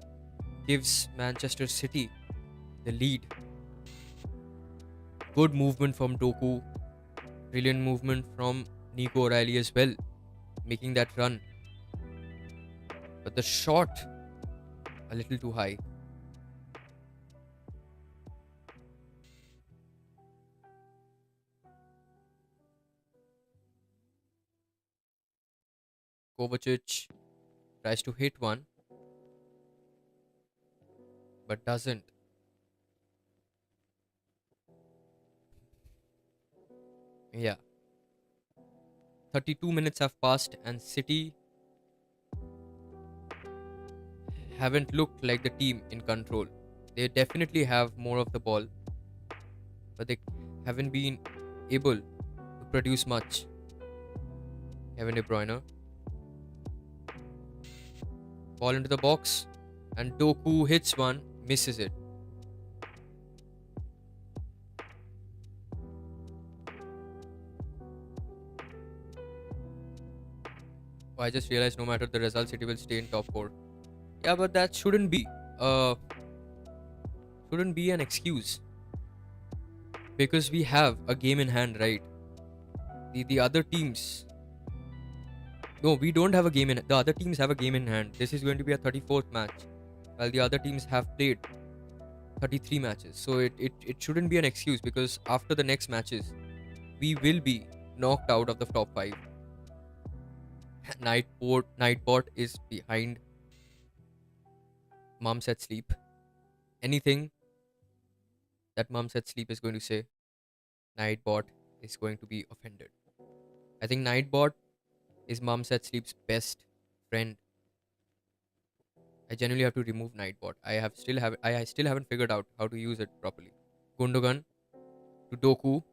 gives Manchester City the lead. Good movement from Doku. Brilliant movement from Nico O'Reilly as well, making that run. But the shot, a little too high. Kovacic tries to hit one, but doesn't. Yeah. 32 minutes have passed and City haven't looked like the team in control. They definitely have more of the ball, but they haven't been able to produce much. Kevin De Bruyne. Ball into the box, and Doku hits one, misses it. Oh, I just realized no matter the result, City will stay in top 4. Yeah, but that uh shouldn't be an excuse, because we have a game in hand, right? The other teams, no, we don't have a game in. The other teams have a game in hand. This is going to be a 34th match, while the other teams have played 33 matches. So it shouldn't be an excuse, because after the next matches, we will be knocked out of the top 5. Nightbot is behind Mom Said Sleep. Anything that Mom Said Sleep is going to say, Nightbot is going to be offended. I think Nightbot is Mom Said Sleep's best friend. I genuinely have to remove Nightbot. I still haven't figured out how to use it properly. Gundogan to Doku.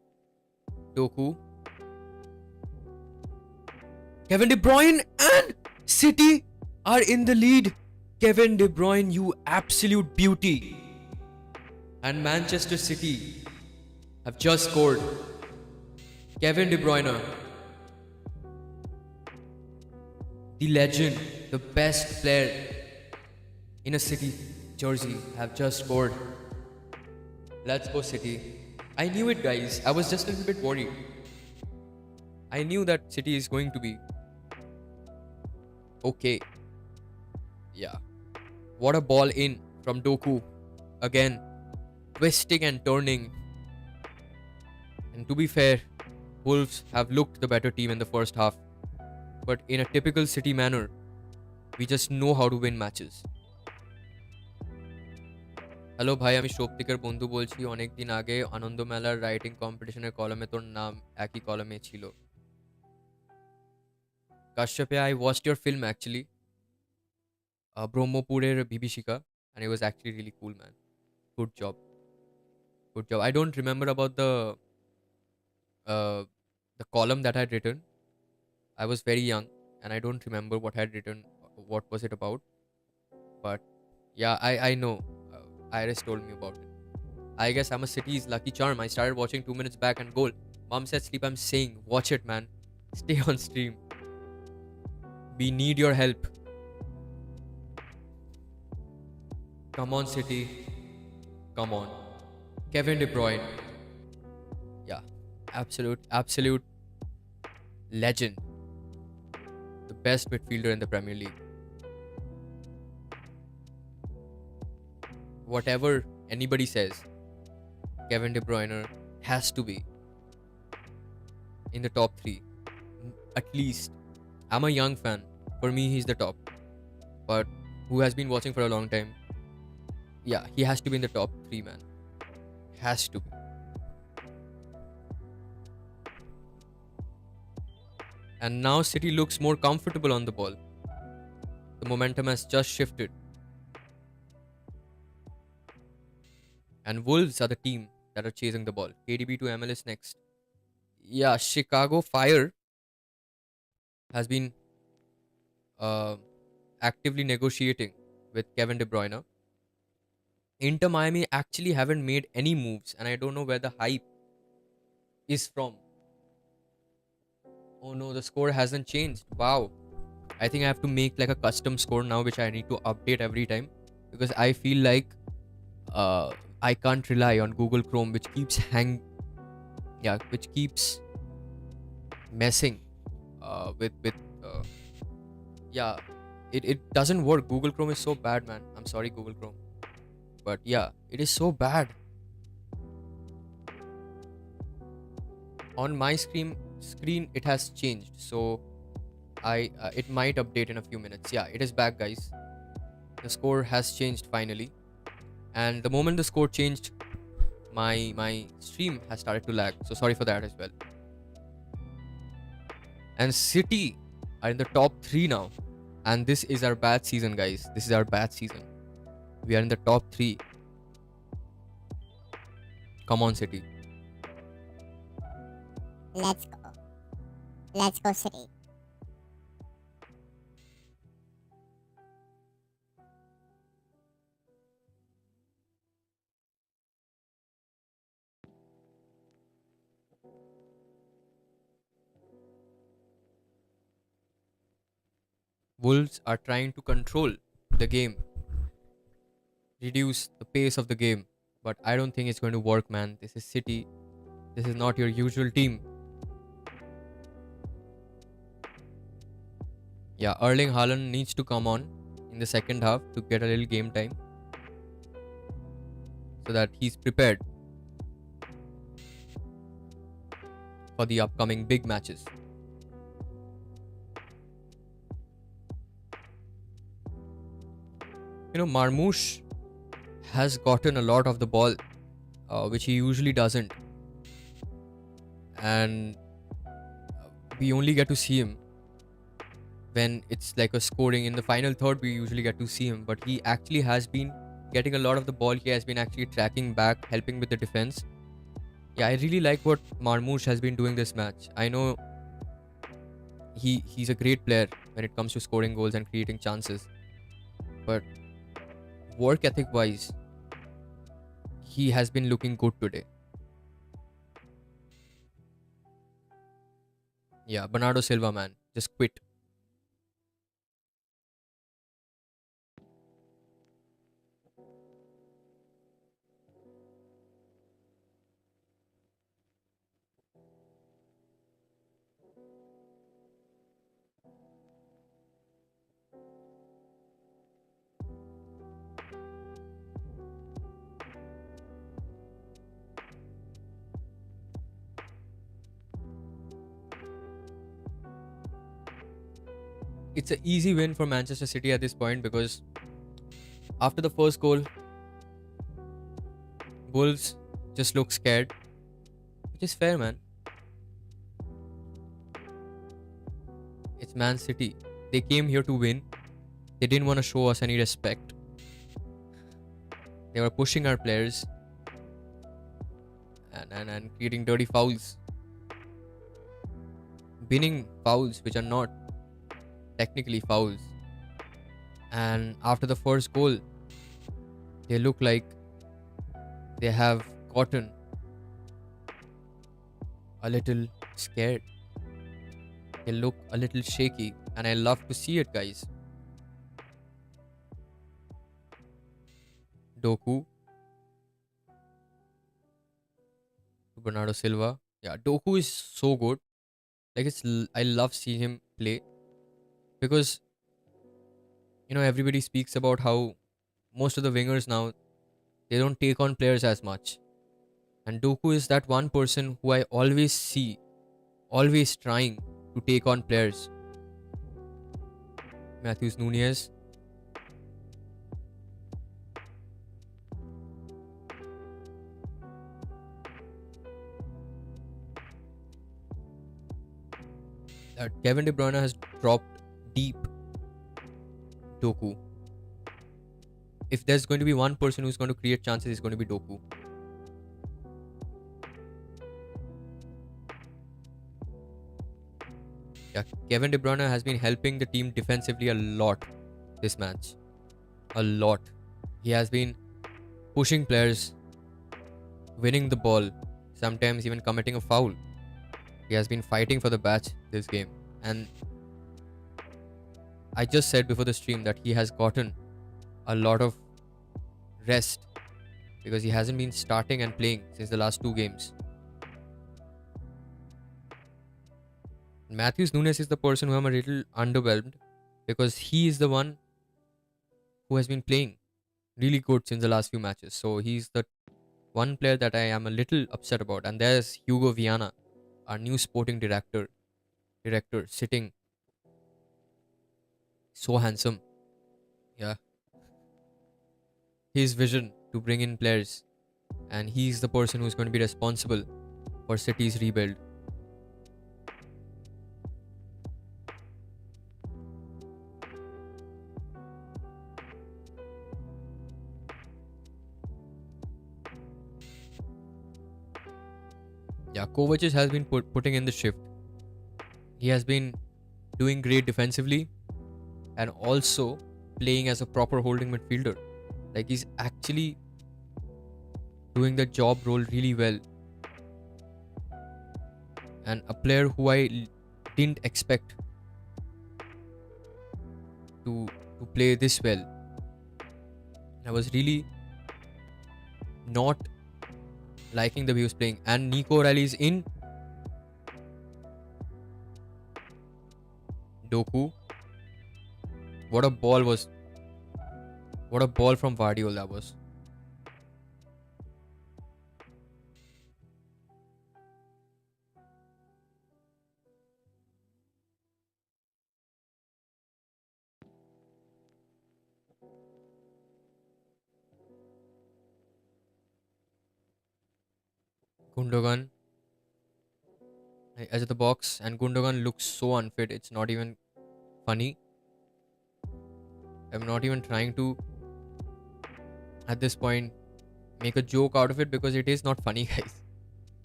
Doku. Kevin De Bruyne and City are in the lead. Kevin De Bruyne, you absolute beauty. And Manchester City have just scored. Kevin De Bruyne, the legend, the best player in a City jersey, have just scored. Let's go City. I knew it, guys. I was just a little bit worried. I knew that City is going to be okay. Yeah. What a ball in from Doku. Again, twisting and turning. And to be fair, Wolves have looked the better team in the first half. But in a typical City manner, we just know how to win matches. Hello ভাই, আমি শক্তিকের বন্ধু বলছি। অনেকদিন আগে আনন্দমেলার writing কম্পিটিশনের কলমে তোর নাম একই কলমে ছিল। কাশ্যপে, I watched your film actually, ব্রহ্মপুরের বিভীষিকা, and it was actually really cool, man. Good job. Good job. I don't remember about uh, the column that I had written. I was very young and I don't remember what I had written, what was it about. But yeah, I know. Iris told me about it. I guess I'm a City's lucky charm. I started watching 2 minutes back and goal. Mom said sleep. I'm saying, watch it, man. Stay on stream. We need your help. Come on, City. Come on. Kevin De Bruyne. Yeah, absolute legend. The best midfielder in the Premier League. Whatever anybody says, Kevin De Bruyne has to be in the top 3. At least. I'm a young fan. For me, he's the top. But who has been watching for a long time? Yeah, he has to be in the top 3, man. Has to be. And now City looks more comfortable on the ball. The momentum has just shifted. And Wolves are the team that are chasing the ball. KDB to MLS next. Yeah, Chicago Fire has been actively negotiating with Kevin De Bruyne. Inter Miami actually haven't made any moves, and I don't know where the hype is from. Oh no, the score hasn't changed. Wow. I think I have to make like a custom score now, which I need to update every time, because I feel like uh, I can't rely on Google Chrome, which keeps which keeps messing with uh, yeah, it doesn't work. Google Chrome is so bad, man. I'm sorry, Google Chrome, but yeah, it is so bad. On my screen it has changed, so I it might update in a few minutes. Yeah, it is back, guys. The score has changed finally, and the moment the score changed, my stream has started to lag, so sorry for that as well. And City are in the top 3 now, and this is our bad season, guys. This is our bad season. We are in the top 3. Come on, City. Let's go. Let's go, City. Wolves are trying to control the game, reduce the pace of the game, but I don't think it's going to work, man. This is City. This is not your usual team. Yeah, Erling Haaland needs to come on in the second half to get a little game time so that he's prepared for the upcoming big matches. Marmoush has gotten a lot of the ball, which he usually doesn't. And we only get to see him when it's like a scoring. In the final third, we usually get to see him, but he actually has been getting a lot of the ball. He has been actually tracking back, helping with the defense. Yeah, I really like what Marmoush has been doing this match. I know he's a great player when it comes to scoring goals and creating chances, but work ethic wise, he has been looking good today. Yeah, Bernardo Silva, man, just quit. It's an easy win for Manchester City at this point, because after the first goal, Wolves just look scared, which is fair, man. It's Man City. They came here to win. They didn't want to show us any respect. They were pushing our players and creating dirty fouls. Winning fouls which are not technically fouls. And after the first goal, they look like they have gotten a little scared. They look a little shaky, and I love to see it, guys. Doku to Bernardo Silva. Yeah, Doku is so good. Like I love seeing him play, because everybody speaks about how most of the wingers now, they don't take on players as much, and Doku is that one person who I always see always trying to take on players. Matthews Nunez. That Kevin De Bruyne has dropped deep Doku. If there's going to be one person who's going to create chances, it's going to be Doku. Yeah, Kevin De Bruyne has been helping the team defensively a lot this match. A lot. He has been pushing players, winning the ball, sometimes even committing a foul. He has been fighting for the match this game. And I just said before the stream that he has gotten a lot of rest because he hasn't been starting and playing since the last 2 games. Matthews Nunes is the person who I'm a little underwhelmed because he is the one who has been playing really good since the last few matches. So he's the one player that I am a little upset about. And there's Hugo Viana, our new sporting director sitting so handsome. Yeah. His vision to bring in players, and he's the person who's going to be responsible for City's rebuild. Yeah, Kovacic has been putting in the shift. He has been doing great defensively and also playing as a proper holding midfielder. Like he's actually doing the job role really well. And a player who I didn't expect to play this well. I was really not liking the way he was playing. And Nico Riley is in. Doku. What a ball from Vardiol that was. Gundogan edge of the box, and Gundogan looks so unfit. It's not even funny. I'm not even trying to, at this point, make a joke out of it because it is not funny, guys.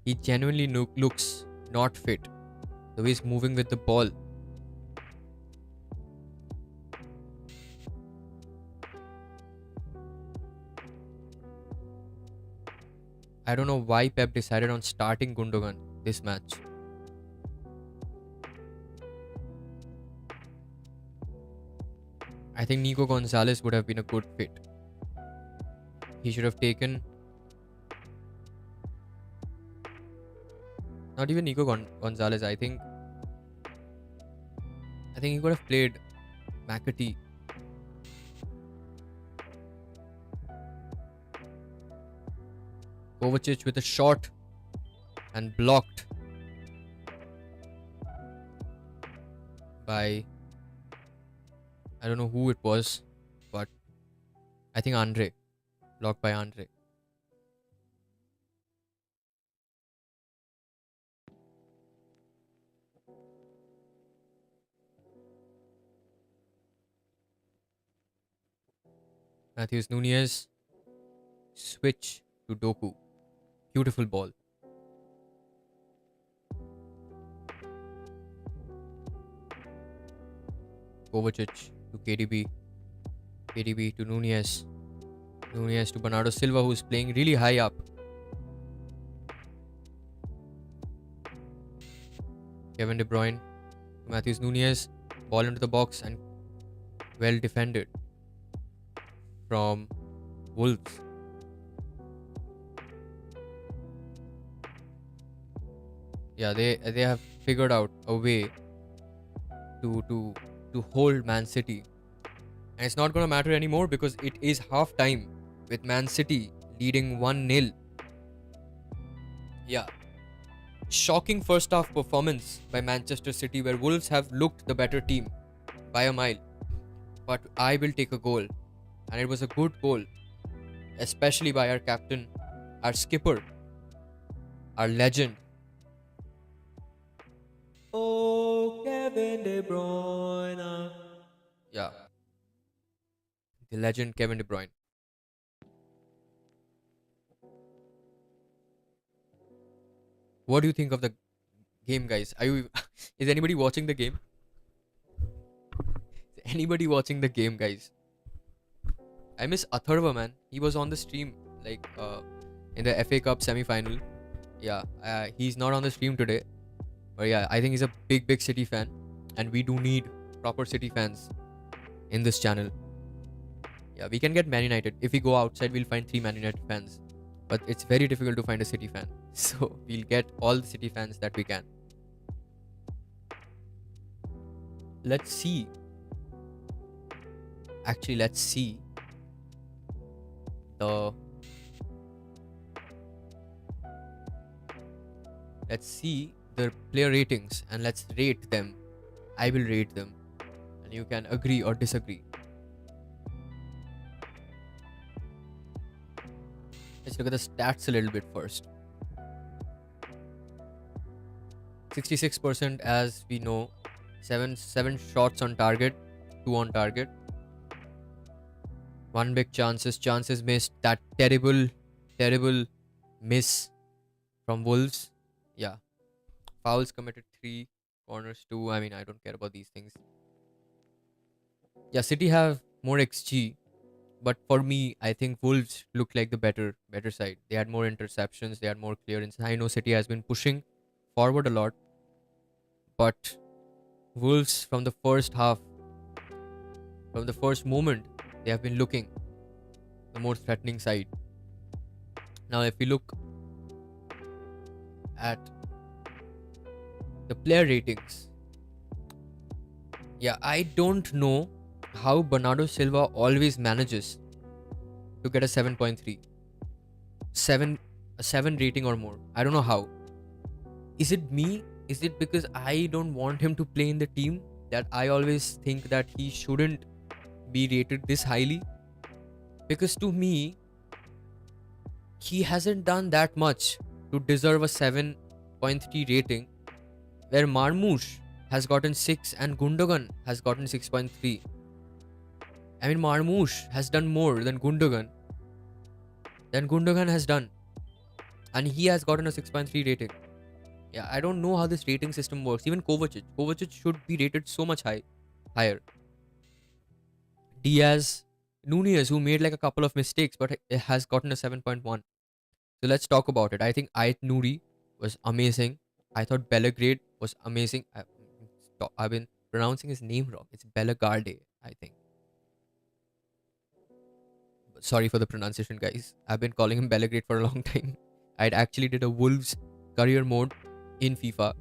He genuinely looks not fit. The way he's moving with the ball. I don't know why Pep decided on starting Gundogan this match. I think Nico Gonzalez would have been a good fit. He should have taken... Not even Nico Gonzalez. I think he could have played McAtee. Kovacic with a shot and blocked by... I don't know who it was, but I think Andre. Blocked by Andre. Matthews Nunes. Switch to Doku. Beautiful ball. Kovacic to KDB. KDB to Nunez. Nunez to Bernardo Silva, who's playing really high up. Kevin De Bruyne to Matthews Nunes. Ball into the box and well defended from Wolves. Yeah, they have figured out a way to hold Man City. And it's not going to matter anymore because it is half time with Man City leading 1-0. Yeah. Shocking first half performance by Manchester City where Wolves have looked the better team by a mile. But I will take a goal. And it was a good goal. Especially by our captain, our skipper, our legend. Oh, Kevin De Bruyne. Yeah. The legend Kevin De Bruyne. What do you think of the game, guys? Is anybody watching the game? Is anybody watching the game, guys? I miss Atharva, man. He was on the stream in the FA Cup semi-final. Yeah, he's not on the stream today. But yeah, I think he's a big City fan. And we do need proper City fans in this channel. Yeah, we can get Man United. If we go outside, we'll find 3 Man United fans. But it's very difficult to find a City fan. So we'll get all the City fans that we can. Let's see. Actually, let's see the player ratings and let's rate them. I will rate them and you can agree or disagree. Let's look at the stats a little bit first. 66%, as we know, 7 shots on target, 2 on target, 1 big chances missed. That terrible miss from Wolves. Yeah, fouls committed 3, corners 2. I mean, I don't care about these things. Yeah, City have more XG, but for me, I think Wolves look like the better side. They had more interceptions, they had more clearance. I know City has been pushing forward a lot, but Wolves from the first half, from the first moment, they have been looking the more threatening side. Now, if we look at the player ratings, yeah, I don't know how Bernardo Silva always manages to get a 7.3, a 7 rating or more. I don't know how. Is it me? Is it because I don't want him to play in the team that I always think that he shouldn't be rated this highly? Because to me, he hasn't done that much to deserve a 7.3 rating, where Marmoush has gotten 6 and Gundogan has gotten 6.3. I mean, Marmoush has done more than Gundogan has done, and he has gotten a 6.3 rating. Yeah, I don't know how this rating system works. Even Kovacic should be rated so much higher. Diaz, Nunez, who made like a couple of mistakes, but it has gotten a 7.1. So let's talk about it. I think Ait Nouri was amazing. I thought Belgrade was amazing. I've been pronouncing his name wrong. It's Bellegarde, I think. Sorry for the pronunciation, guys. I've been calling him Belgrade for a long time. I actually did a Wolves career mode in FIFA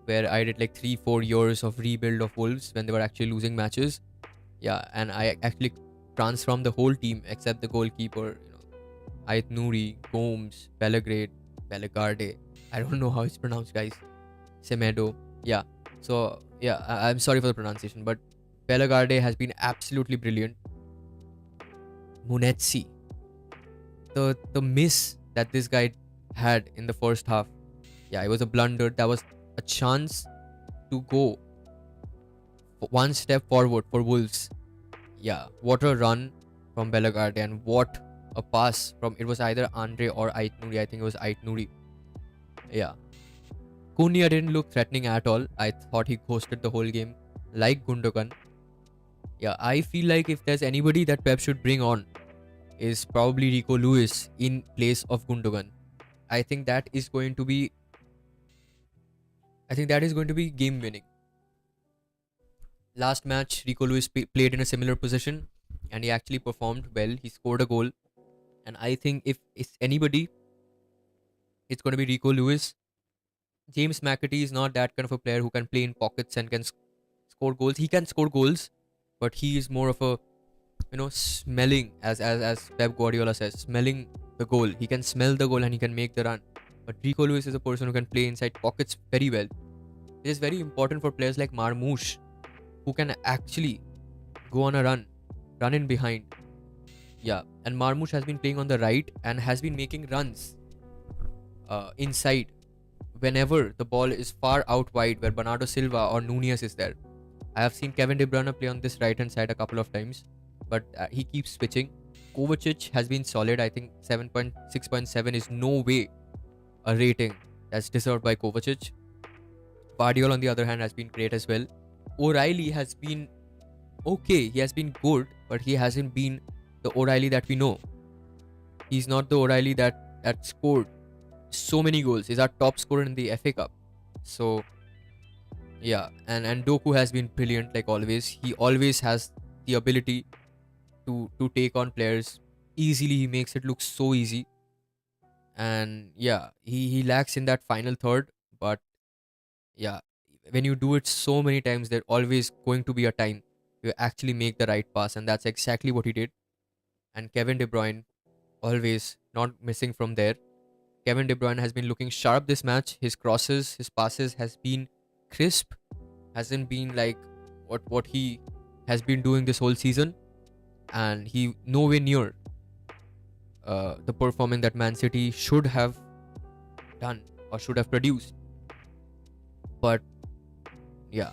where I did like 3-4 years of rebuild of Wolves when they were actually losing matches. Yeah, and I actually transformed the whole team except the goalkeeper, Ait Nouri, Gomes, Bellegarde. I don't know how it's pronounced, guys. Semedo. Yeah. So, yeah, I'm sorry for the pronunciation, but Bellegarde has been absolutely brilliant. Munetsi. The miss that this guy had in the first half. Yeah, it was a blunder. That was a chance to go one step forward for Wolves. Yeah, what a run from Bellegarde and what a pass from, it was either Andre or Ait Nouri. I think it was Ait Nouri. Yeah. Cunha didn't look threatening at all. I thought he ghosted the whole game like Gundogan. Yeah, I feel like if there's anybody that Pep should bring on is probably Rico Lewis in place of Gundogan. I think that is going to be game winning. Last match, Rico Lewis played in a similar position and he actually performed well. He scored a goal. And I think if it's anybody, it's going to be Rico Lewis. James McAtee is not that kind of a player who can play in pockets and can score goals. He can score goals, but he is more of a, smelling, as Pep Guardiola says, smelling the goal. He can smell the goal and he can make the run. But Rico Lewis is a person who can play inside pockets very well. It is very important for players like Marmoush, who can actually go on a run in behind. Yeah, and Marmoush has been playing on the right and has been making runs inside whenever the ball is far out wide where Bernardo Silva or Nunez is there. I have seen Kevin De Bruyne play on this right hand side a couple of times, but he keeps switching. Kovacic has been solid. I think 6.7 is no way a rating that's deserved by Kovacic. Guardiola, on the other hand, has been great as well. O'Reilly has been okay. He has been good, but he hasn't been the O'Reilly that we know. He's not the O'Reilly that scored so many goals. He's our top scorer in the FA Cup. So, yeah. And Doku has been brilliant like always. He always has the ability to take on players easily. He makes it look so easy, and yeah, he lacks in that final third. But yeah, when you do it so many times, there always going to be a time you actually make the right pass, and that's exactly what he did. And Kevin De Bruyne always not missing from there. Kevin De Bruyne has been looking sharp this match. His crosses, his passes has been crisp, hasn't been like what he has been doing this whole season, and he nowhere near the performance that Man City should have done or should have produced. But yeah,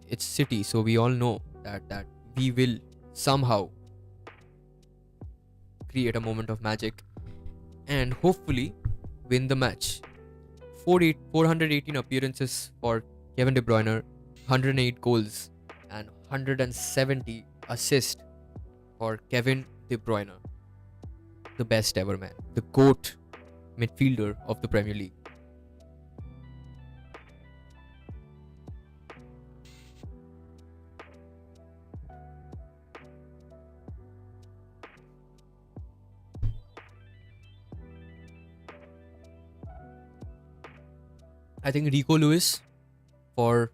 it's City, so we all know that we will somehow create a moment of magic and hopefully win the match. 418 appearances for Kevin De Bruyne, 108 goals, and 170 assists for Kevin De Bruyne, the best ever man, the GOAT midfielder of the Premier League. I think Rico Lewis for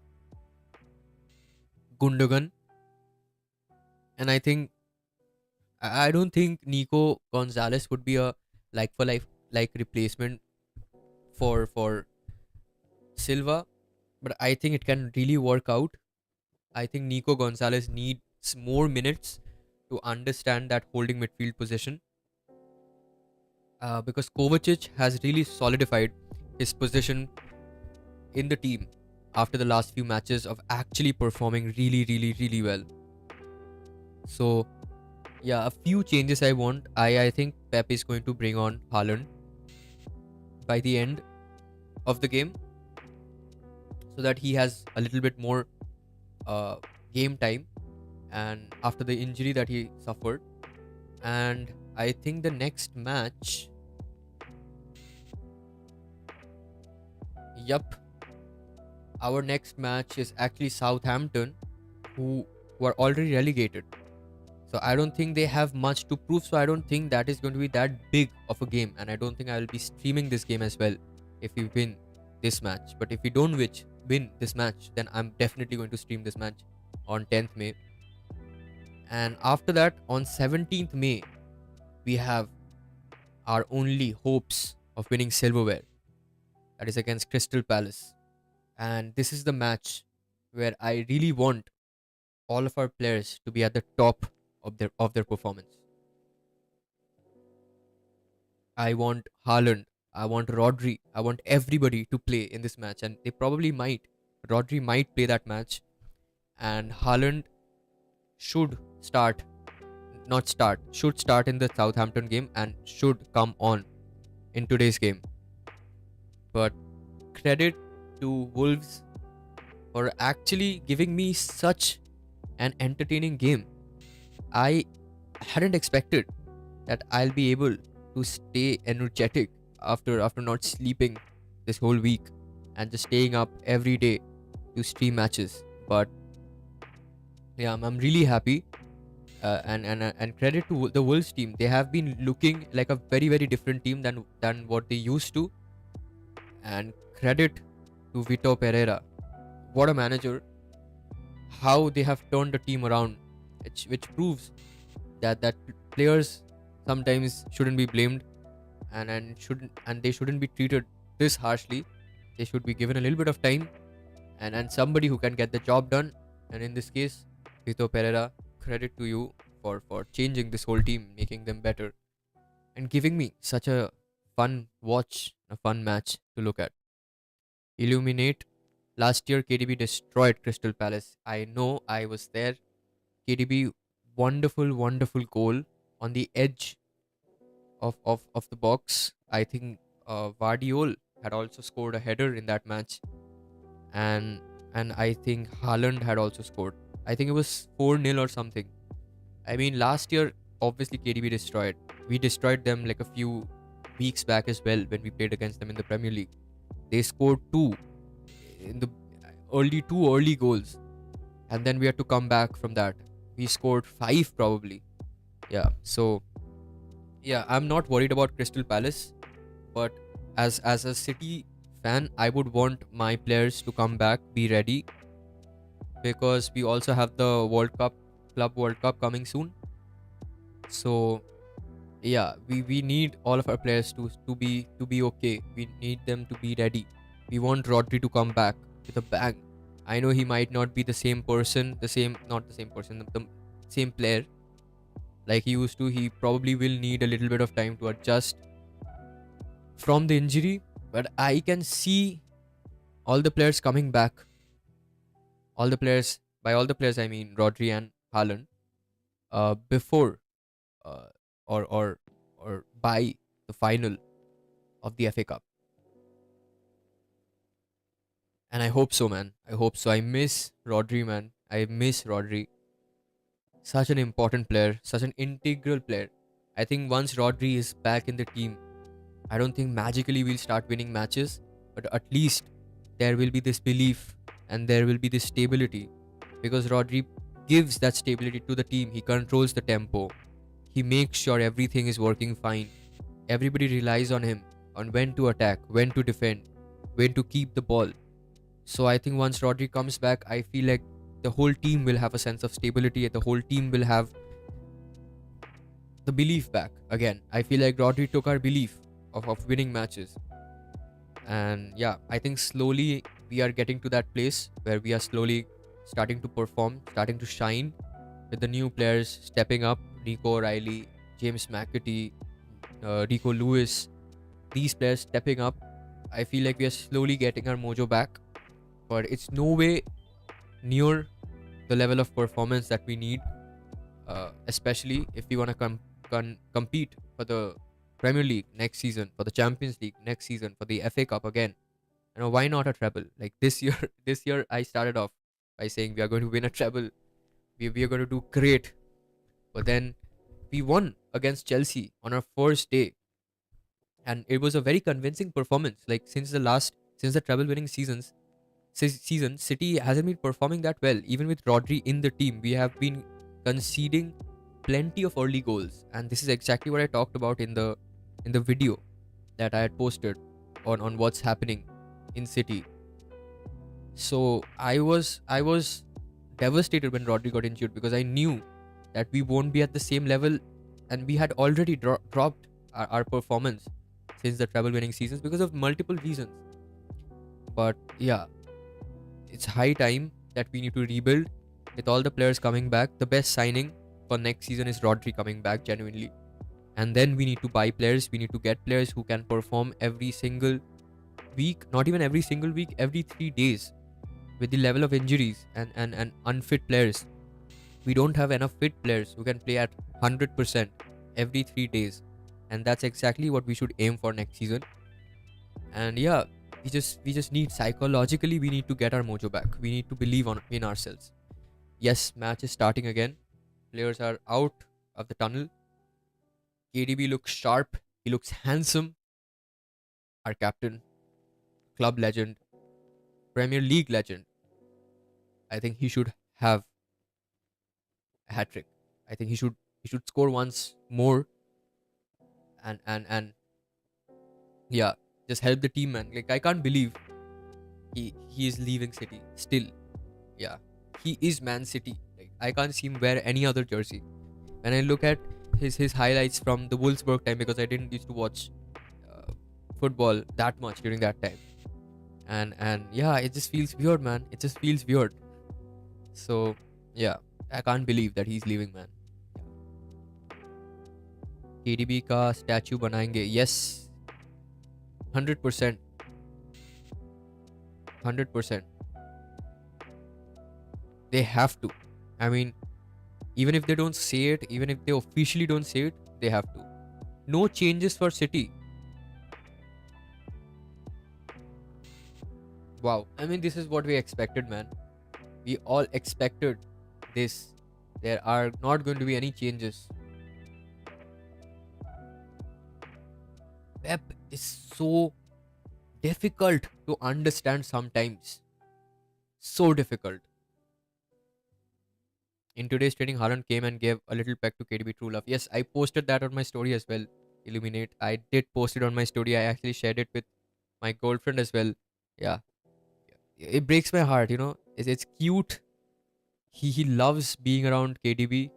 Gundogan, and I don't think Nico Gonzalez would be a like for like replacement for Silva, but I think it can really work out. I think Nico Gonzalez needs more minutes to understand that holding midfield position, because Kovacic has really solidified his position in the team after the last few matches of actually performing really, really, really well. So yeah, a few changes I want. I think Pep is going to bring on Haaland by the end of the game so that he has a little bit more uh, game time and after the injury that he suffered. And I think the next match, yup, our next match is actually Southampton, who are already relegated. So I don't think they have much to prove. So I don't think that is going to be that big of a game, and I don't think I will be streaming this game as well if we win this match. But if we don't win this match, then I'm definitely going to stream this match on 10th May. And after that, on 17th May, we have our only hopes of winning silverware. That is against Crystal Palace. And this is the match where I really want all of our players to be at the top of their performance. I want Haaland, I want Rodri, I want everybody to play in this match, and they probably might. Rodri might play that match, and Haaland should start, not start, should start in the Southampton game and should come on in today's game. But credit to Wolves for actually giving me such an entertaining game. I hadn't expected that I'll be able to stay energetic after not sleeping this whole week and just staying up every day to stream matches. But yeah, I'm really happy. And credit to the Wolves team. They have been looking like a very different team than what they used to. And credit to Vito Pereira. What a manager! How they have turned the team around, which proves that players sometimes shouldn't be blamed and they shouldn't be treated this harshly. They should be given a little bit of time and somebody who can get the job done. And in this case, Vito Pereira, credit to you for changing this whole team, making them better, and giving me such a fun watch, a fun match to look at. Illuminate. Last year, KDB destroyed Crystal Palace. I know, I was there. KDB, wonderful goal on the edge of the box. I think Vardiol had also scored a header in that match, and I think Haaland had also scored. I think it was 4-0 or something. I mean, last year obviously KDB destroyed. We destroyed them like a few weeks back as well when we played against them in the Premier League. They scored two early goals, and then we had to come back from that. he scored 5 probably. Yeah. So yeah, I'm not worried about Crystal Palace, but as a City fan, I would want my players to come back, be ready, because we also have the World Cup, Club World Cup coming soon. So yeah, we need all of our players to be okay. We need them to be ready. We want Rodri to come back with a bang. I know he might not be the same person, the same not the same person, the same player like he used to. He probably will need a little bit of time to adjust from the injury, but I can see all the players coming back. All the players, by all the players I mean Rodri and Haaland, before uh, or by the final of the FA Cup. And I hope so, man. I hope so. I miss Rodri, man. I miss Rodri. Such an important player, such an integral player. I think once Rodri is back in the team, I don't think magically we'll start winning matches, but at least there will be this belief and there will be this stability, because Rodri gives that stability to the team. He controls the tempo. He makes sure everything is working fine. Everybody relies on him on when to attack, when to defend, when to keep the ball. So I think once Rodri comes back, I feel like the whole team will have a sense of stability and the whole team will have the belief back again. I feel like Rodri took our belief of winning matches. And yeah, I think slowly we are getting to that place where we are slowly starting to perform, starting to shine with the new players stepping up. Nico O'Reilly, James McAtee, Rico Lewis, these players stepping up. I feel like we are slowly getting our mojo back, but it's no way near the level of performance that we need, especially if we want to compete for the Premier League next season, for the Champions League next season, for the FA Cup again. Why not a treble? Like this year, this year I started off by saying we are going to win a treble. We are going to do great, but then we won against Chelsea on our first day, and it was a very convincing performance. Like since the treble winning season, City hasn't been performing that well. Even with Rodri in the team, we have been conceding plenty of early goals, and this is exactly what I talked about in the video that I had posted on what's happening in City. So I was devastated when Rodri got injured, because I knew that we won't be at the same level, and we had already dropped our performance since the treble winning seasons because of multiple reasons. But yeah, it's high time that we need to rebuild with all the players coming back. The best signing for next season is Rodri coming back genuinely. And then we need to buy players. We need to get players who can perform every single week, not even every single week, every 3 days. With the level of injuries and unfit players, we don't have enough fit players who can play at 100% every 3 days. And that's exactly what we should aim for next season. And yeah, we just need, psychologically we need to get our mojo back. We need to believe in ourselves. Yes, match is starting again. Players are out of the tunnel. KDB looks sharp, he looks handsome. Our captain, club legend, Premier League legend, I think he should have a hat trick. I think he should score once more, and yeah, just help the team, man. Like I can't believe he is leaving City still. Yeah, he is Man City. Like I can't see him wear any other jersey. When I look at his highlights from the Wolfsburg time, because I didn't used to watch uh, football that much during that time, and yeah, it just feels weird, man. It just feels weird. So yeah, I can't believe that he's leaving, man. KDB का statue बनाएंगे. Yes, 100%, 100%. They have to. I mean, even if they don't say it, even if they officially don't say it, they have to. No changes for City. Wow. I mean, this is what we expected, man. We all expected this. There are not going to be any changes. Pep is so difficult to understand sometimes. So difficult. In today's training, Haaland came and gave a little peck to KDB True Love. Yes, I posted that on my story as well. Illuminate. I did post it on my story. I actually shared it with my girlfriend as well. Yeah, it breaks my heart. It's cute. He loves being around KDB.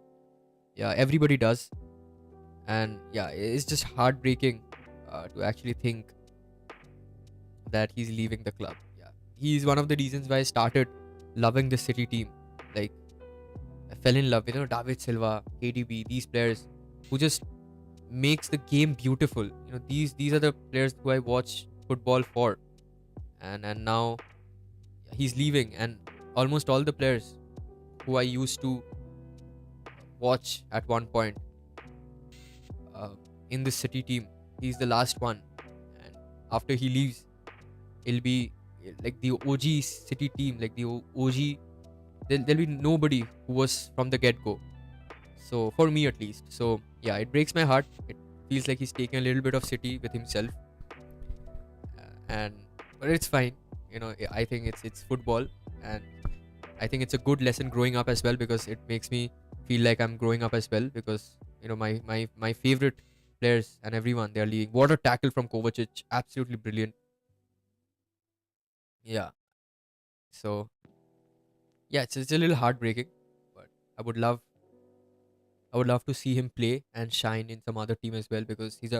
Yeah, everybody does, and yeah, it's just heartbreaking to actually think that he's leaving the club. Yeah, he's one of the reasons why I started loving the City team. Like, I fell in love with David Silva, KDB, these players who just makes the game beautiful. These are the players who I watch football for, and now he's leaving, and almost all the players who I used to watch at one point uh, in the City team, he's the last one, and after he leaves, it'll be like the OG City team, like the OG. There'll be nobody who was from the get go. So for me at least. So yeah, it breaks my heart. It feels like he's taking a little bit of City with himself, and but it's fine. I think it's football, and I think it's a good lesson growing up as well, because it makes me feel like I'm growing up as well, because my favorite players and everyone, they're leaving. What a tackle from Kovacic, absolutely brilliant. Yeah. So yeah, it's a little heartbreaking, but I would love I would love to see him play and shine in some other team as well, because he's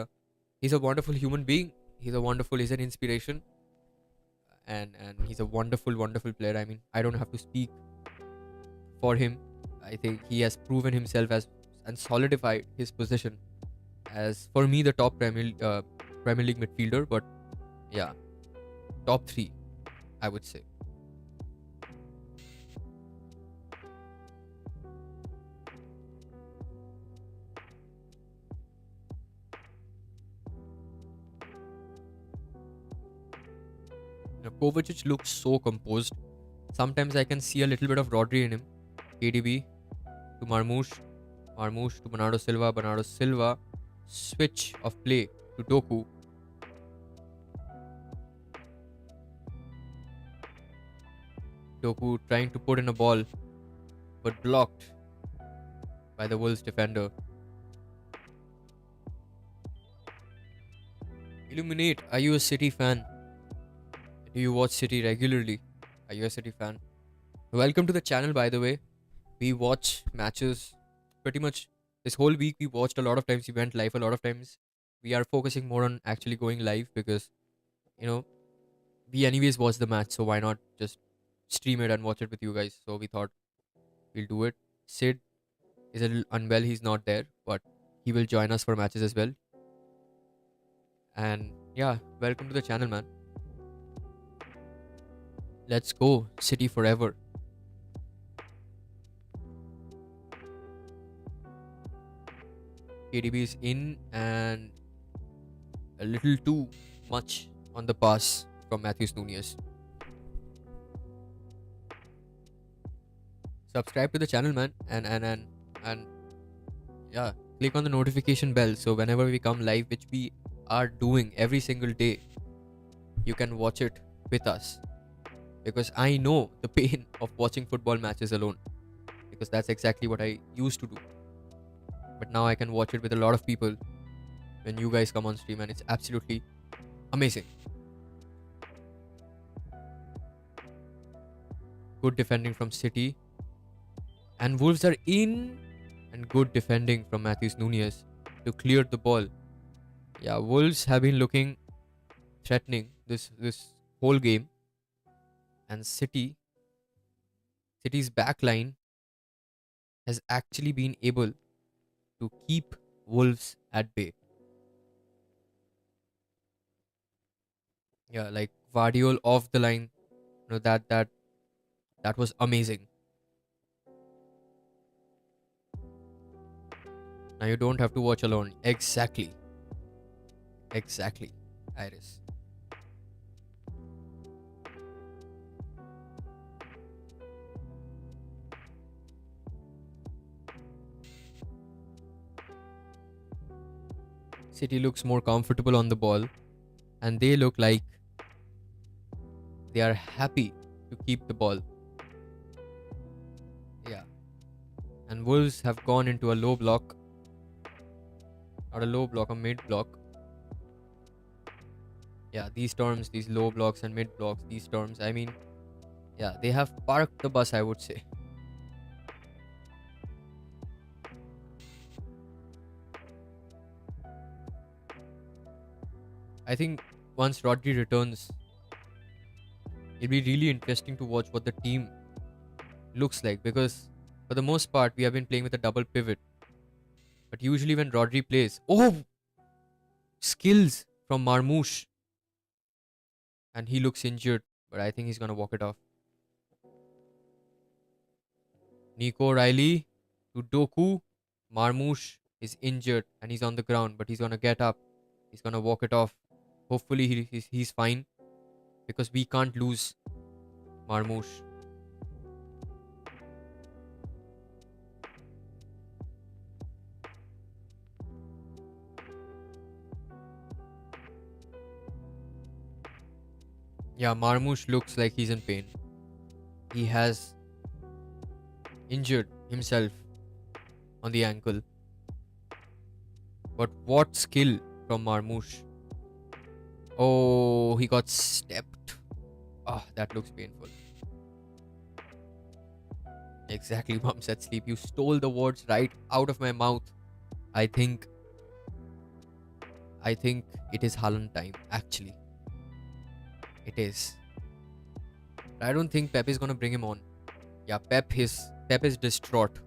a wonderful human being. He's an inspiration, and he's a wonderful player. I mean, I don't have to speak for him. I think he has proven himself as and solidified his position as, for me, the top Premier League midfielder. But yeah, top three, I would say. Kovacic looks so composed. Sometimes I can see a little bit of Rodri in him. KDB to Marmoush to Bernardo Silva, switch of play to Doku trying to put in a ball but blocked by the Wolves defender. Illuminate, are you a City fan? Do you watch City regularly? Are you a City fan? Welcome to the channel, by the way. We watch matches pretty much this whole week. We watched a lot of times. We went live a lot of times. We are focusing more on actually going live, because you know we anyways watch the match, so why not just stream it and watch it with you guys? So we thought we'll do it. Sid is a little unwell, he's not there, but he will join us for matches as well. And yeah, welcome to the channel, man. Let's go City forever. KDB is in, and a little too much on the pass from Matthews Nunez. Subscribe to the channel, man, and yeah, click on the notification bell, so whenever we come live, which we are doing every single day, you can watch it with us, because I know the pain of watching football matches alone, because that's exactly what I used to do. But now I can watch it with a lot of people when you guys come on stream, and it's absolutely amazing. Good defending from City, and Wolves are in, and good defending from Matthews Nunez to clear the ball. Yeah, Wolves have been looking threatening this whole game, and City's back line has actually been able to keep Wolves at bay. Yeah, like Vardiol off the line, that was amazing. Now you don't have to watch alone. Exactly, Iris. City looks more comfortable on the ball, and they look like they are happy to keep the ball. Yeah. And Wolves have gone into a low block. Not a low block, a mid block. Yeah, these terms, these low blocks and mid blocks, these terms, I mean, yeah, they have parked the bus, I would say. I think once Rodri returns, it'll be really interesting to watch what the team looks like, because for the most part, we have been playing with a double pivot. But usually when Rodri plays, oh, skills from Marmoush, and he looks injured, but I think he's gonna walk it off. Nico Riley to Doku. Marmoush is injured and he's on the ground, but he's gonna get up. He's gonna walk it off. Hopefully he's fine, because we can't lose Marmoush. Yeah, Marmoush looks like he's in pain. He has injured himself on the ankle. But what skill from Marmoush? Oh, he got stepped. Ah, that looks painful. Exactly, Mom said sleep. You stole the words right out of my mouth. I think I think it is Haaland time, actually. It is. I don't think Pep is gonna bring him on. Yeah, Pep is distraught.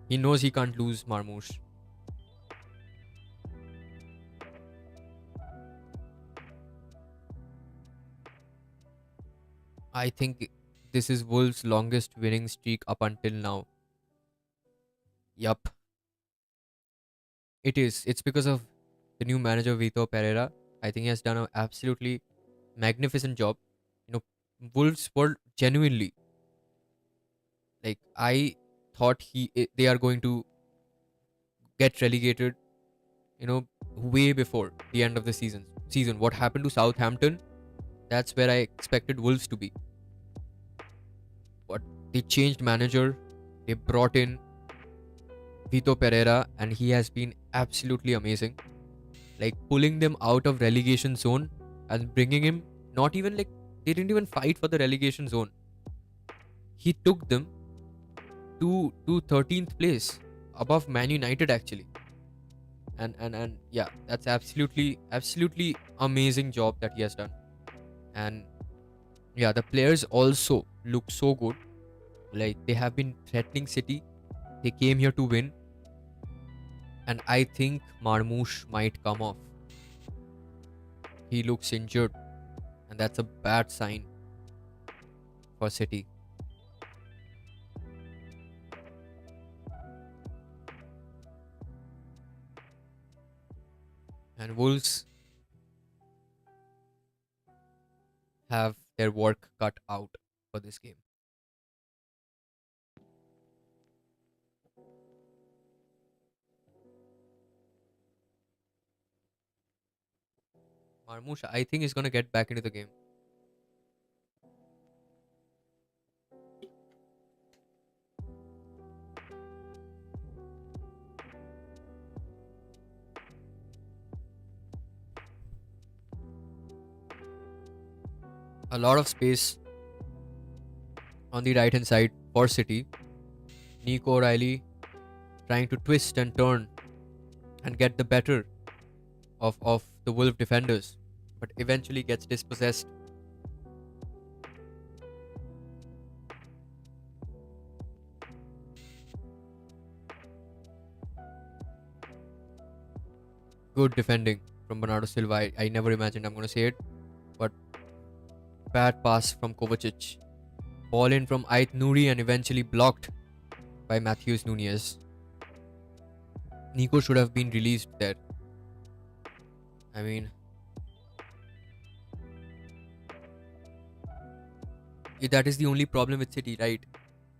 He knows he can't lose Marmoush. I think this is Wolves' longest winning streak up until now. Yup. It is. It's because of the new manager Vito Pereira. I think he has done an absolutely magnificent job. You know, Wolves were genuinely, like, I thought they are going to get relegated, way before the end of the season. What happened to Southampton? That's where I expected Wolves to be. But they changed manager. They brought in Vito Pereira, and he has been absolutely amazing. Like, pulling them out of relegation zone and bringing him, not even like, they didn't even fight for the relegation zone. He took them to 13th place, above Man United actually. And yeah, that's absolutely amazing job that he has done. And yeah, the players also look so good. Like, they have been threatening City. They came here to win, and I think Marmoush might come off. He looks injured, and that's a bad sign for City. And Wolves have their work cut out for this game. Marmoush, I think, is going to get back into the game. A lot of space on the right hand side for City. Nico O'Reilly trying to twist and turn and get the better of the Wolf defenders, but eventually gets dispossessed. Good defending from Bernardo Silva. I never imagined I'm going to say it, but bad pass from Kovacic. Ball in from Ait Nouri and eventually blocked by Matthews Nunez. Nico should have been released there. I mean, that is the only problem with City, right?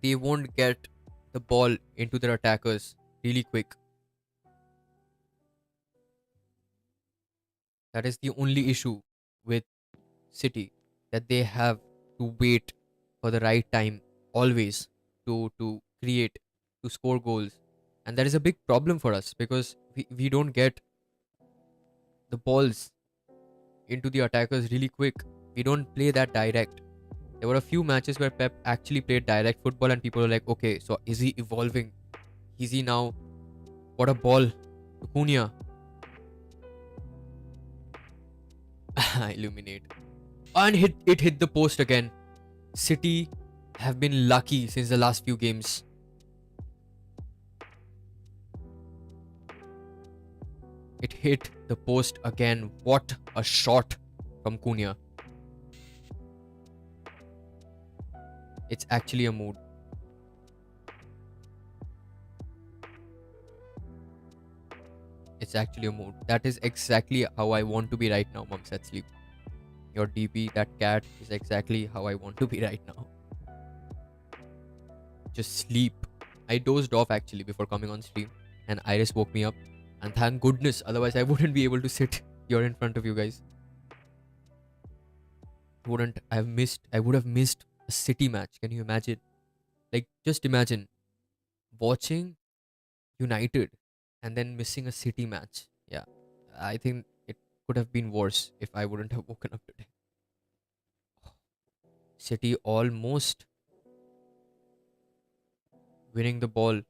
They won't get the ball into their attackers really quick. That is the only issue with City, that they have to wait for the right time always to create. to score goals. And that is a big problem for us because we don't get the balls into the attackers really quick. We don't play that direct. There were a few matches where Pep actually played direct football, and people were like, okay, so is he evolving? Is he now? What a ball to Cunha. Illuminate. And it hit the post again. City have been lucky since the last few games. It hit the post again. What a shot from Cunha. It's actually a mood. It's actually a mood. That is exactly how I want to be right now, Mum said sleep. Your DP, that cat, is exactly how I want to be right now. Just sleep. I dozed off actually before coming on stream, and Iris woke me up. And thank goodness, otherwise I wouldn't be able to sit here in front of you guys. I would have missed a City match. Can you imagine? Like, just imagine watching United and then missing a City match. Yeah, I think it could have been worse if I wouldn't have woken up today. City almost winning the ball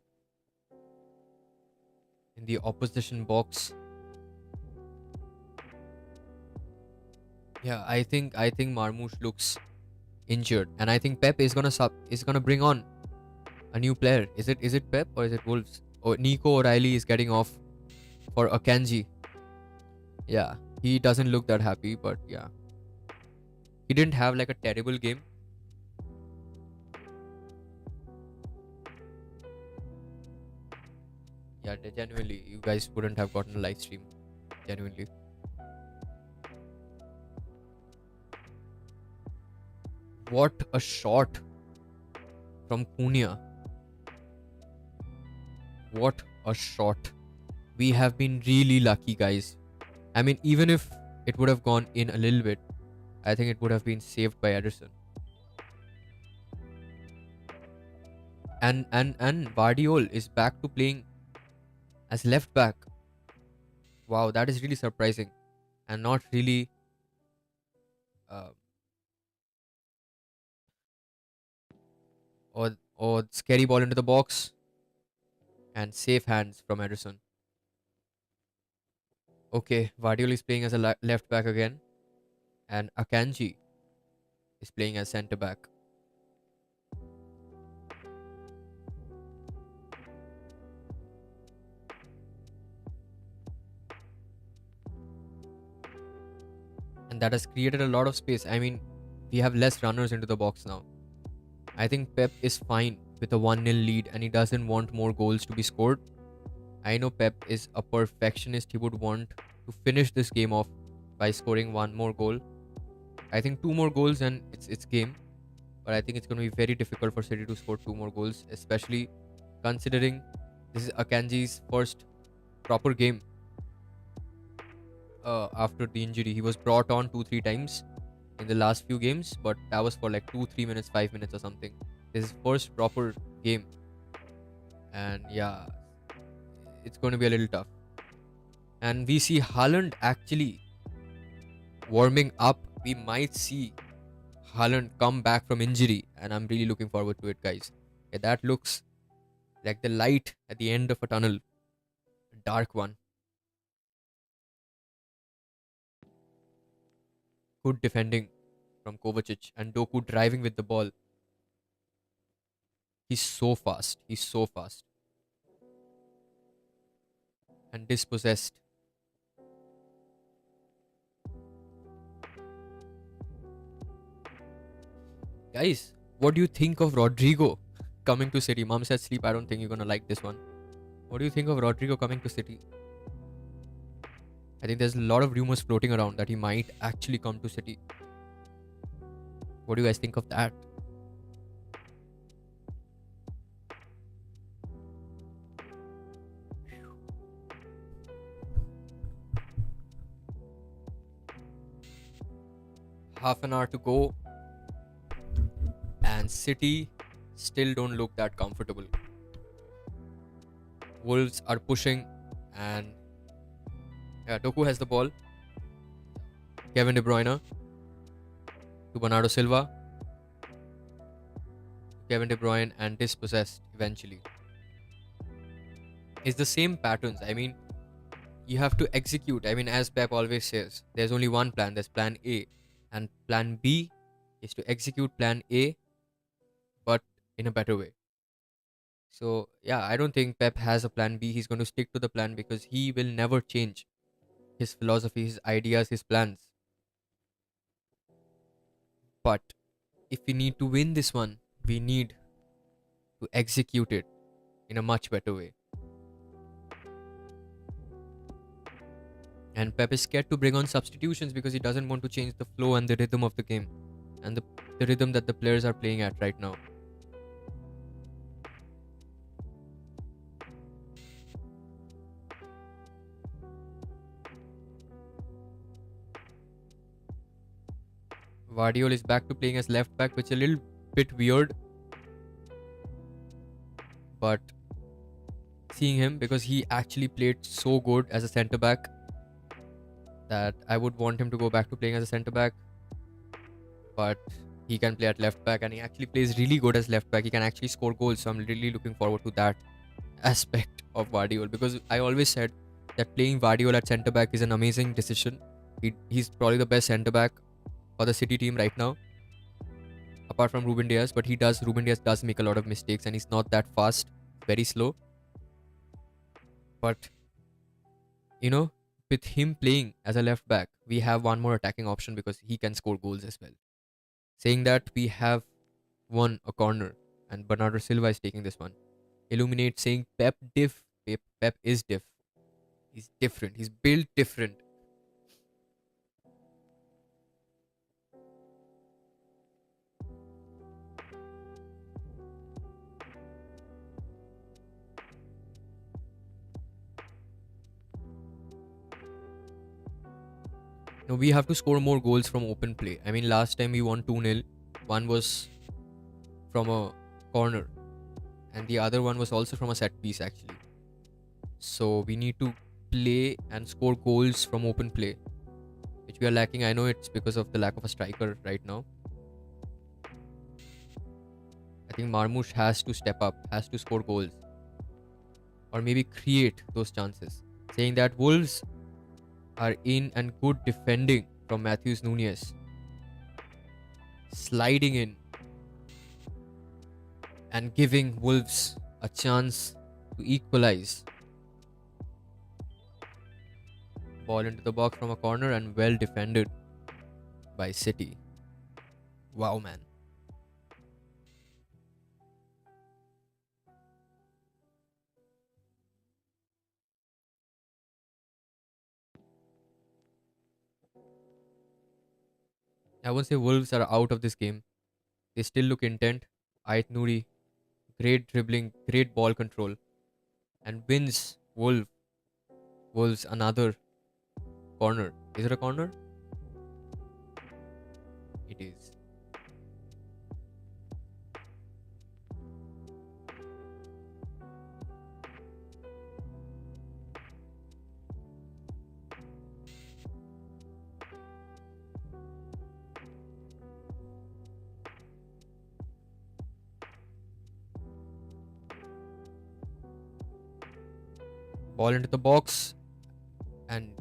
in the opposition box. Yeah, I think Marmoush looks injured, and I think Pep is gonna bring on a new player. Is it Pep or is it Wolves? Or Nico O'Reilly is getting off for Akanji. Yeah, he doesn't look that happy, but yeah, he didn't have like a terrible game. Yeah, genuinely, you guys wouldn't have gotten a live stream. Genuinely. What a shot from Cunha. What a shot. We have been really lucky, guys. I mean, even if it would have gone in a little bit, I think it would have been saved by Ederson. And Vardiol is back to playing as left back. Wow, that is really surprising, and not really uh, or scary ball into the box and safe hands from Ederson. Okay, Vardiol is playing as a left back again, and Akanji is playing as centre back. And that has created a lot of space. I mean, we have less runners into the box now. I think Pep is fine with a 1-0 lead, and he doesn't want more goals to be scored. I know Pep is a perfectionist. He would want to finish this game off by scoring one more goal. I think two more goals and it's game. But I think it's going to be very difficult for City to score two more goals, especially considering this is Akanji's first proper game after the injury. He was brought on 2-3 times in the last few games, but that was for like 2-3 minutes, 5 minutes or something. This is first proper game, and yeah, it's going to be a little tough. And we see Haaland actually warming up. We might see Haaland come back from injury, and I'm really looking forward to it, guys. Yeah, that looks like the light at the end of a tunnel, a dark one. Good defending from Kovacic, and Doku driving with the ball. He's so fast. He's so fast. And dispossessed. Guys, what do you think of Rodrigo coming to City? Mom said sleep. I don't think you're gonna like this one. What do you think of Rodrigo coming to City? I think there's a lot of rumors floating around that he might actually come to City. What do you guys think of that? Half an hour to go, and City still don't look that comfortable. Wolves are pushing, and yeah, Doku has the ball. Kevin De Bruyne to Bernardo Silva. Kevin De Bruyne and dispossessed eventually. It's the same patterns. I mean, you have to execute. I mean, as Pep always says, there's only one plan. There's plan A, and plan B is to execute plan A, but in a better way. So yeah, I don't think Pep has a plan B. He's going to stick to the plan because he will never change his philosophy, his ideas, his plans. But if we need to win this one, we need to execute it in a much better way. And Pep is scared to bring on substitutions because he doesn't want to change the flow and the rhythm of the game and the rhythm that the players are playing at right now. Vardiol is back to playing as left back, which is a little bit weird. But seeing him, because he actually played so good as a centre back, that I would want him to go back to playing as a centre back. But he can play at left back, and he actually plays really good as left back. He can actually score goals, so I'm really looking forward to that aspect of Vardiol, because I always said that playing Vardiol at centre back is an amazing decision. He's probably the best centre back for the City team right now, apart from Ruben Diaz. But Ruben Diaz does make a lot of mistakes, and he's not that fast, very slow. But you know, with him playing as a left back, we have one more attacking option because he can score goals as well. Saying that, we have won a corner, and Bernardo Silva is taking this one. Illuminate saying Pep diff. Pep is diff. He's different. He's built different. Now we have to score more goals from open play. I mean, last time we won 2-0. One was from a corner, and the other one was also from a set piece, actually. So we need to play and score goals from open play, which we are lacking. I know it's because of the lack of a striker right now. I think Marmoush has to step up, has to score goals, or maybe create those chances. Saying that, Wolves are in and good defending from Matthews Nunes. Sliding in and giving Wolves a chance to equalize. Ball into the box from a corner and well defended by City. Wow, man. I won't say Wolves are out of this game. They still look intent. Ait Nouri, great dribbling, great ball control, and wins Wolves another corner. Is it a corner? It is. Ball into the box and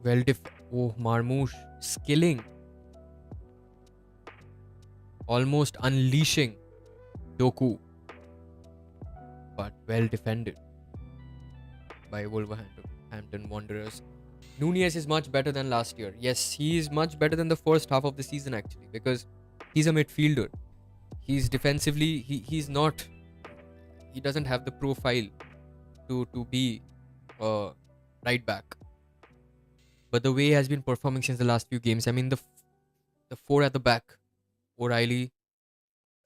oh, Marmoush skilling, almost unleashing Doku, but well defended by Wolverhampton Wanderers. Nunez is much better than last year. Yes, he is much better than the first half of the season, actually, because he's a midfielder. He's defensively, he's not, he doesn't have the profile to be a right back. But the way he has been performing since the last few games, I mean, the four at the back, O'Reilly,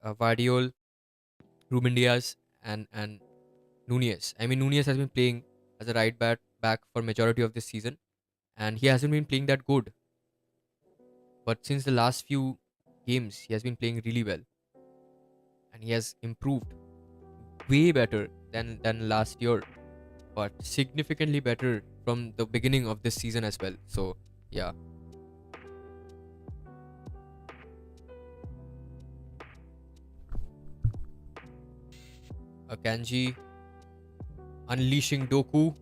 Vardiol, Ruben Diaz, and Nunez. I mean, Nunez has been playing as a back for majority of this season, and he hasn't been playing that good. But since the last few games, he has been playing really well, and he has improved way better than last year, but significantly better from the beginning of this season as well. So yeah, Akanji unleashing Doku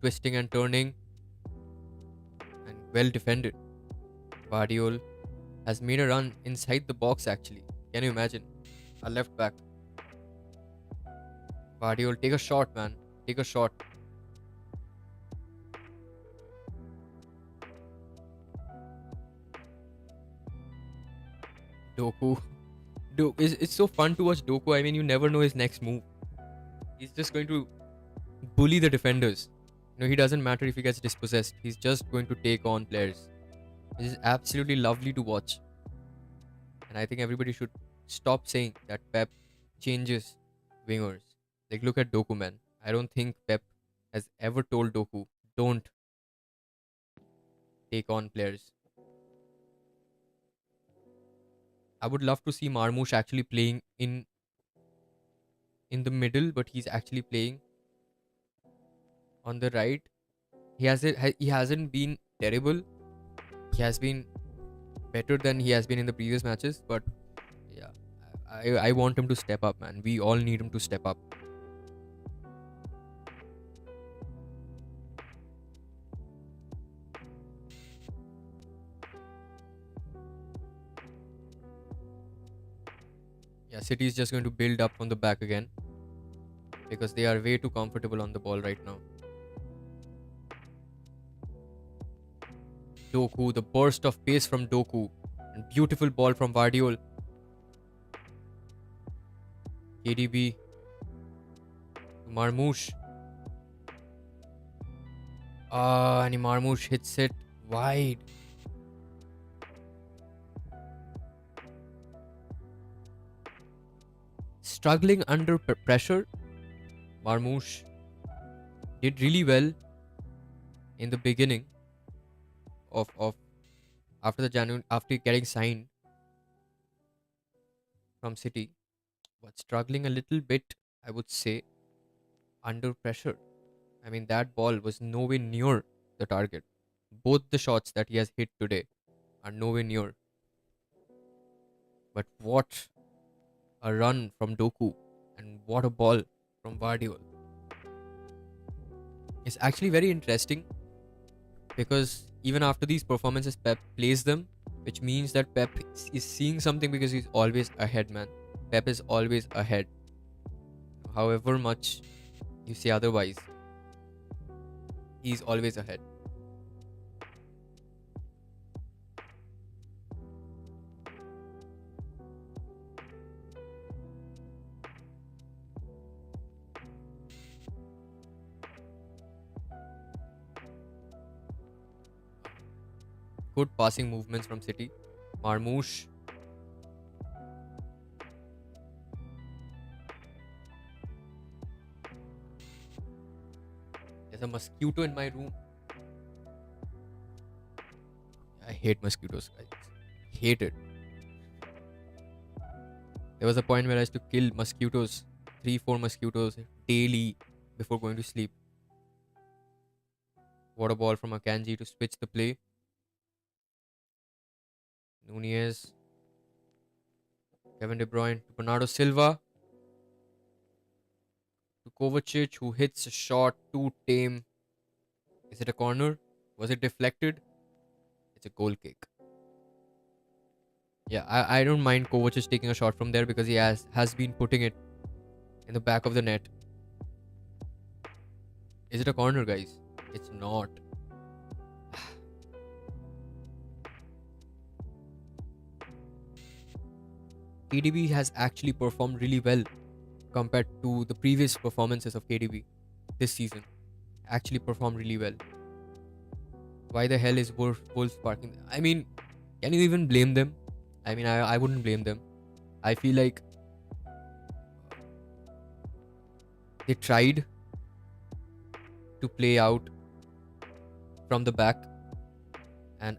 twisting and turning, and well defended. Guardiol has made a run inside the box actually. Can you imagine? A left back. Guardiol, take a shot, man. Take a shot. Doku. It's so fun to watch Doku. I mean, you never know his next move. He's just going to bully the defenders. He doesn't matter if he gets dispossessed. He's just going to take on players. It is absolutely lovely to watch. And I think everybody should stop saying that Pep changes wingers. Like, look at Doku, man. I don't think Pep has ever told Doku, don't take on players. I would love to see Marmoush actually playing in the middle, but he's actually playing on the right. He hasn't been terrible. He has been better than he has been in the previous matches, but yeah, I want him to step up, man. We all need him to step up. Yeah, City is just going to build up on the back again because they are way too comfortable on the ball right now. Doku, the burst of pace from Doku, and beautiful ball from Vardiol. KDB to Marmoush. And Marmoush hits it wide. Struggling under pressure. Marmoush did really well in the beginning of after getting signed from City, but struggling a little bit, I would say, under pressure. I mean, that ball was nowhere near the target. Both the shots that he has hit today are nowhere near. But what a run from Doku, and what a ball from Vardiol. It's actually very interesting because even after these performances, Pep plays them, which means that Pep is seeing something because he's always ahead, man. Pep is always ahead. However much you say otherwise, he's always ahead. Good passing movements from City. Marmoush. There's a mosquito in my room. I hate mosquitoes, guys. Hate it. There was a point where I used to kill mosquitoes, 3-4 mosquitoes daily before going to sleep. What a ball from Akanji to switch the play. Nunez. Kevin De Bruyne to Bernardo Silva. To Kovacic, who hits a shot too tame. Is it a corner? Was it deflected? It's a goal kick. Yeah, I don't mind Kovacic taking a shot from there because he has been putting it in the back of the net. Is it a corner, guys? It's not. KDB has actually performed really well compared to the previous performances of KDB this season. Actually performed really well. Why the hell is Wolves parking? I mean, can you even blame them? I mean, I wouldn't blame them. I feel like they tried to play out from the back and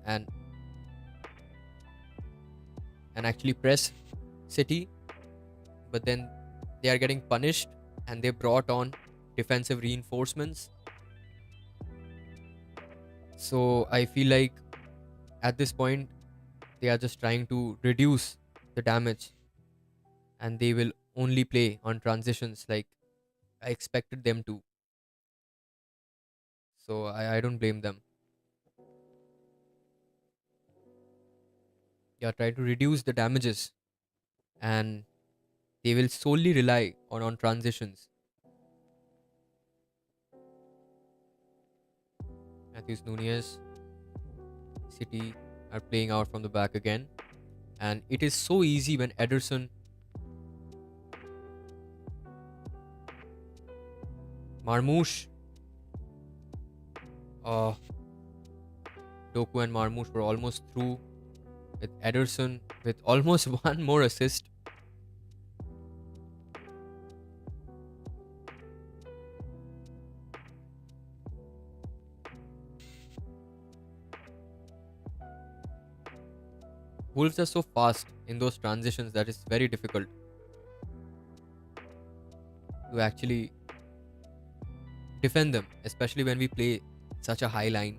actually press City, but then they are getting punished, and they brought on defensive reinforcements. So I feel like at this point they are just trying to reduce the damage, and they will only play on transitions like I expected them to. So I don't blame them. They are trying to reduce the damages, and they will solely rely on transitions. Matthews Nunez, City are playing out from the back again. And it is so easy when Ederson, Marmoush, uh, Doku and Marmoush were almost through, with Ederson with almost one more assist. Wolves are so fast in those transitions that it's very difficult to actually defend them, especially when we play such a high line.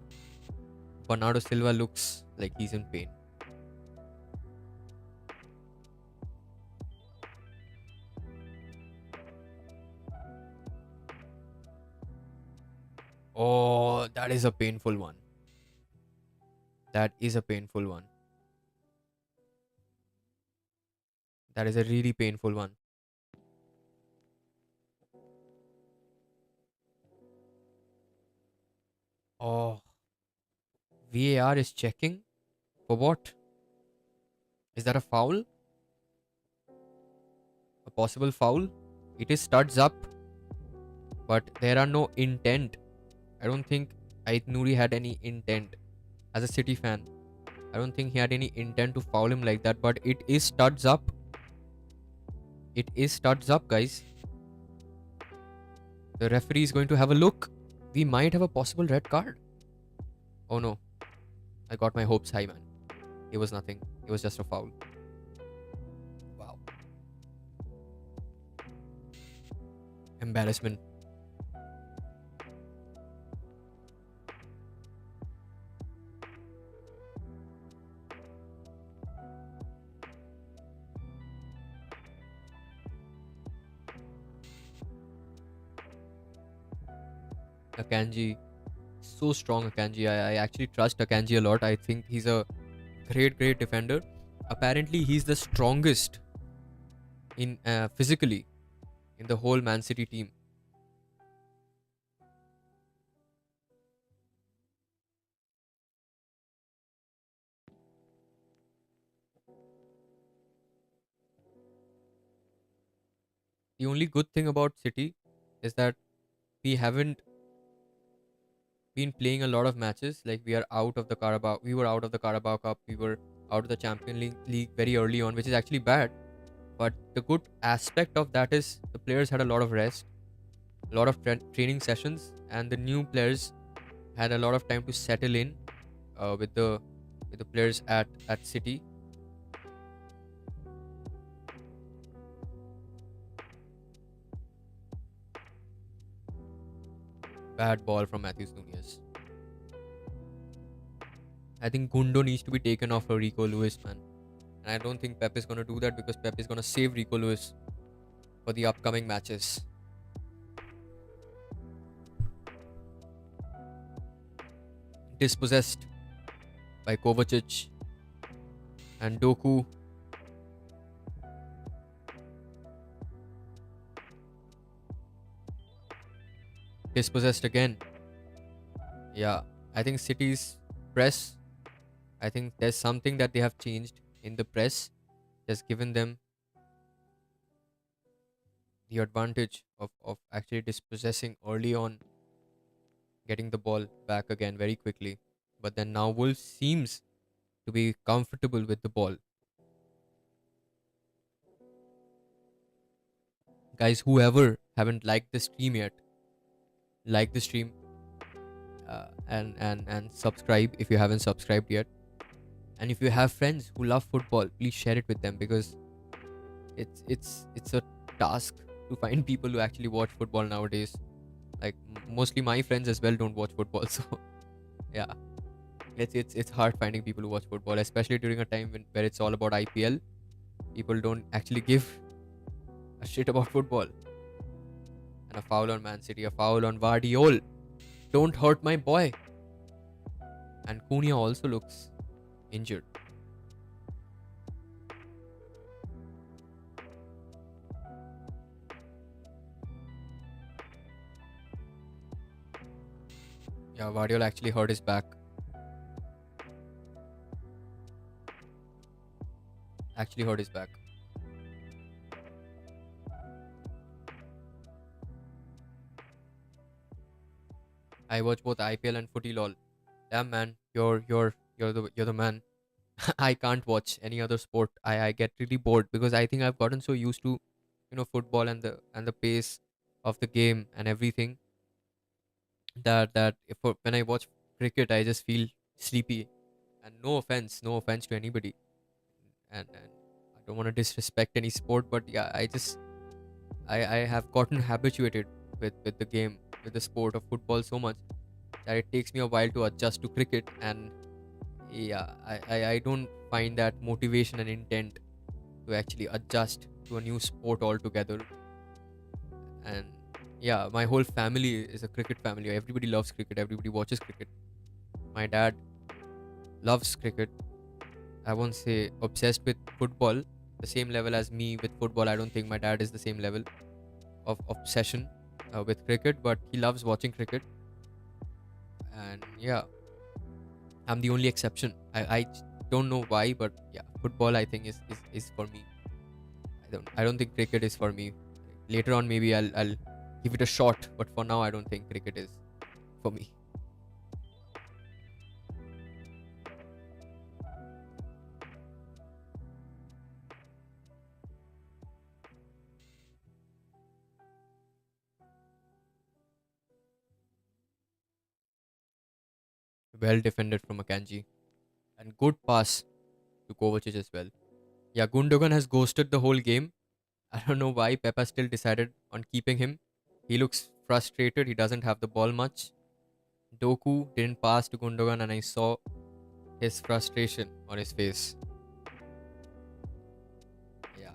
Bernardo Silva looks like he's in pain. Oh, that is a painful one. That is a painful one. That is a really painful one. Oh, VAR is checking for what? Is that a foul? A possible foul? It is studs up, but there are no intent. I don't think Ait Nouri had any intent. As a City fan, I don't think he had any intent to foul him like that, but it is studs up. It is studs up, guys. The referee is going to have a look. We might have a possible red card. Oh no. I got my hopes high, man. It was nothing. It was just a foul. Wow. Embarrassment. Akanji. So strong, Akanji. I actually trust Akanji a lot. I think he's a great defender. Apparently, he's the strongest in physically in the whole Man City team. The only good thing about City is that we haven't been playing a lot of matches. Like we are out of the Carabao. We were out of the Carabao Cup. We were out of the Champions League very early on, which is actually bad. But the good aspect of that is the players had a lot of rest, a lot of training sessions, and the new players had a lot of time to settle in with the players at City. Bad ball from Matthews Nunez. I think Gundo needs to be taken off for Rico Lewis, man. And I don't think Pep is going to do that because Pep is going to save Rico Lewis for the upcoming matches. Dispossessed by Kovacic and Doku. Dispossessed again. Yeah, I think City's press, I think there's something that they have changed in the press that's given them the advantage of actually dispossessing early on, getting the ball back again very quickly. But then now Wolves seems to be comfortable with the ball. Guys, whoever haven't liked the stream yet, like the stream, and subscribe if you haven't subscribed yet. And if you have friends who love football, please share it with them because it's a task to find people who actually watch football nowadays. Like mostly my friends as well don't watch football, so yeah, it's hard finding people who watch football, especially during a time where it's all about IPL. People don't actually give a shit about football. And a foul on Man City, a foul on Vardiol. Don't hurt my boy. And Cunha also looks injured. Yeah, Vardiol actually hurt his back. Actually hurt his back. I watch both IPL and footy lol. Damn man, you're the man. I can't watch any other sport. I get really bored because I think I've gotten so used to, football and the pace of the game and everything that when I watch cricket I just feel sleepy. And no offense to anybody. And I don't want to disrespect any sport, but yeah, I have gotten habituated with the game, with the sport of football so much that it takes me a while to adjust to cricket. And yeah, I don't find that motivation and intent to actually adjust to a new sport altogether. And yeah, my whole family is a cricket family. Everybody loves cricket, everybody watches cricket. My dad loves cricket. I won't say obsessed with football, the same level as me with football. I don't think my dad is the same level of obsession with cricket, but he loves watching cricket. And yeah, I'm the only exception. I don't know why, but yeah, football I think is for me. I don't think cricket is for me. Later on maybe I'll give it a shot, but for now I don't think cricket is for me. Well defended from Akanji. And good pass to Kovacic as well. Yeah, Gundogan has ghosted the whole game. I don't know why Peppa still decided on keeping him. He looks frustrated. He doesn't have the ball much. Doku didn't pass to Gundogan, and I saw his frustration on his face. Yeah,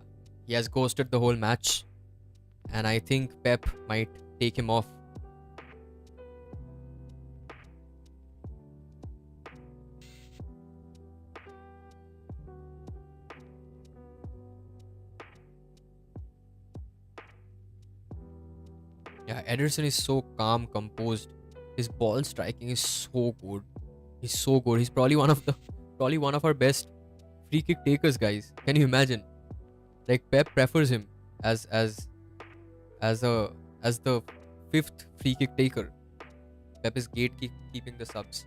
he has ghosted the whole match, and I think Pep might take him off. Yeah, Ederson is so calm, composed. His ball striking is so good. He's so good. He's probably one of our best free kick takers, guys. Can you imagine? Like Pep prefers him as as as a as the fifth free kick taker. Pep is gatekeeping the subs.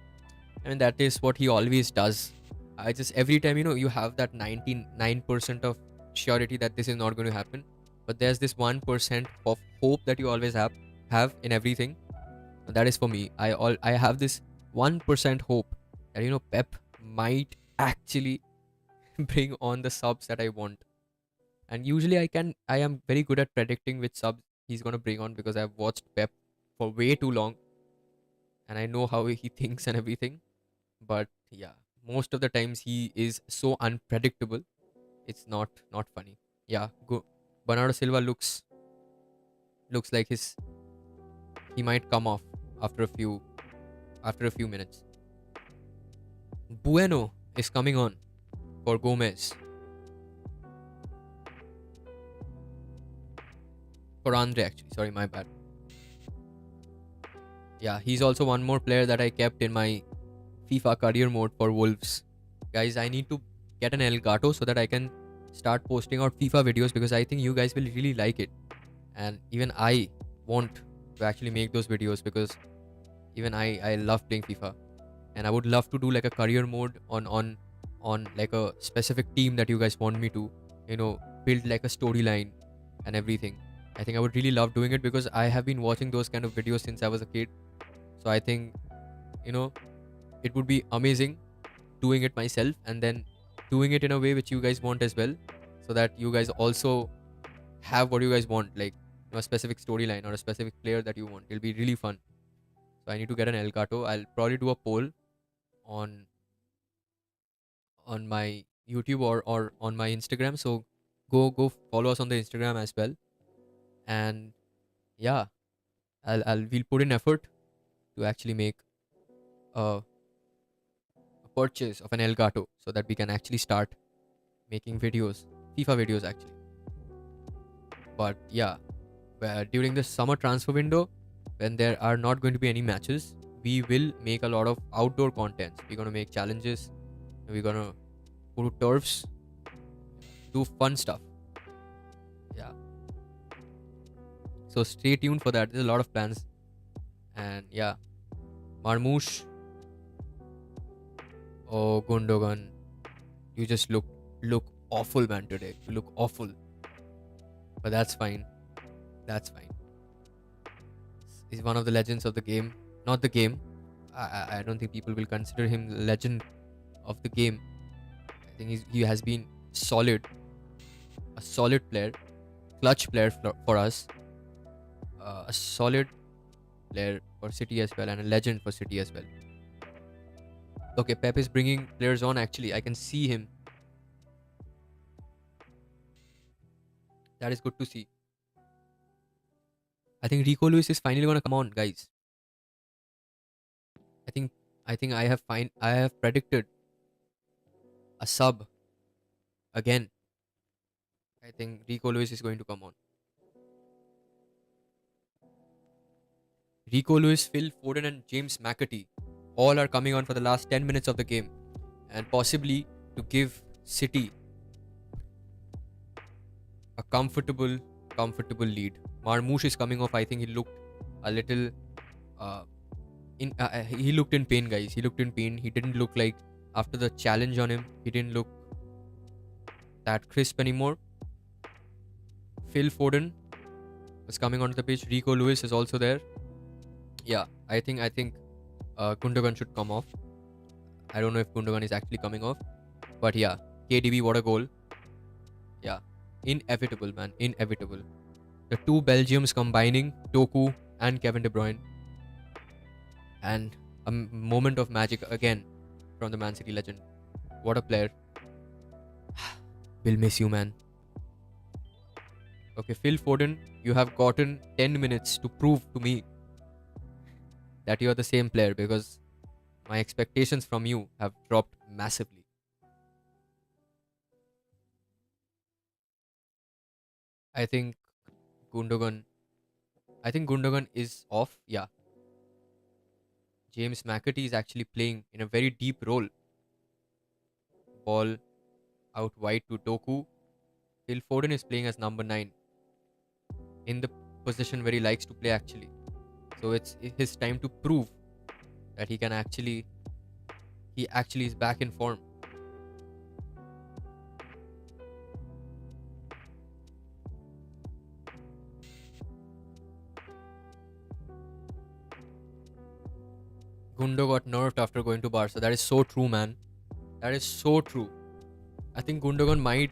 I mean that is what he always does. I just every time you have that 99% of surety that this is not going to happen, but there's this 1% of hope that you always have in everything. And that is for me. I have this 1% hope that Pep might actually bring on the subs that I want. And usually I am very good at predicting which subs he's going to bring on because I've watched Pep for way too long and I know how he thinks and everything. But yeah, most of the times he is so unpredictable. It's not funny. Yeah, Bernardo Silva looks like he might come off after a few minutes. Bueno is coming on for Gomez. For Andre, actually. Sorry, my bad. Yeah, he's also one more player that I kept in my FIFA career mode for Wolves. Guys, I need to get an Elgato so that I can start posting out FIFA videos because I think you guys will really like it. And even I want to actually make those videos because even I love playing FIFA. And I would love to do like a career mode on like a specific team that you guys want me to, build like a storyline and everything. I think I would really love doing it because I have been watching those kind of videos since I was a kid. So I think, you know, it would be amazing doing it myself and then doing it in a way which you guys want as well. So that you guys also have what you guys want. Like a specific storyline or a specific player that you want. It'll be really fun. So I need to get an Elgato. I'll probably do a poll on my YouTube or on my Instagram. So go follow us on the Instagram as well. And yeah, we'll put in effort to actually make a, a purchase of an Elgato so that we can actually start making videos, FIFA videos actually. But yeah, during the summer transfer window, when there are not going to be any matches, we will make a lot of outdoor contents. We're gonna make challenges. We're gonna go to turfs, do fun stuff. Yeah. So stay tuned for that. There's a lot of plans. And yeah, Marmoush, oh Gundogan, you just look awful, man. Today you look awful, but that's fine. That's fine. He's one of the legends of the game. Not the game. I don't think people will consider him the legend of the game. I think he has been solid, a solid player, clutch player for us, a solid player for City as well, and a legend for City as well. Okay, Pep is bringing players on. Actually, I can see him. That is good to see. I think Rico Lewis is finally gonna come on, guys. I think I have predicted a sub again. I think Rico Lewis is going to come on. Rico Lewis, Phil Foden, and James McAtee all are coming on for the last 10 minutes of the game, and possibly to give City a comfortable lead. Marmoush is coming off. I think he looked a little he looked in pain, guys. He looked in pain. He didn't look like, after the challenge on him, he didn't look that crisp anymore. Phil Foden is coming onto the pitch. Rico Lewis is also there. Yeah, I think Gundogan should come off. I don't know if Gundogan is actually coming off, but yeah, KDB, what a goal. Yeah, inevitable, man, inevitable. The two Belgiums combining, Doku and Kevin De Bruyne, and a moment of magic again from the Man City legend. What a player. We'll miss you, man. Okay, Phil Foden, you have gotten 10 minutes to prove to me that you are the same player, because my expectations from you have dropped massively. I think Gundogan I think Gundogan is off. Yeah. James McAtee is actually playing in a very deep role. Ball out wide to Doku. Phil Foden is playing as number 9 in the position where he likes to play actually. So it's his time to prove that he actually is back in form. Gundo got nerfed after going to Barca. That is so true, man. That is so true. I think Gundogan might,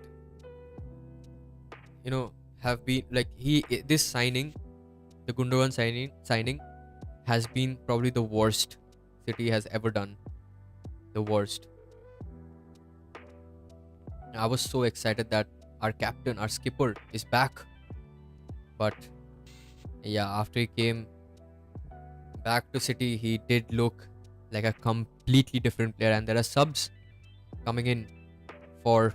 have been like this signing, the Gundogan signing has been probably the worst City has ever done. The worst. I was so excited that our captain, our skipper, is back. But yeah, after he came back to City, he did look like a completely different player. And there are subs coming in for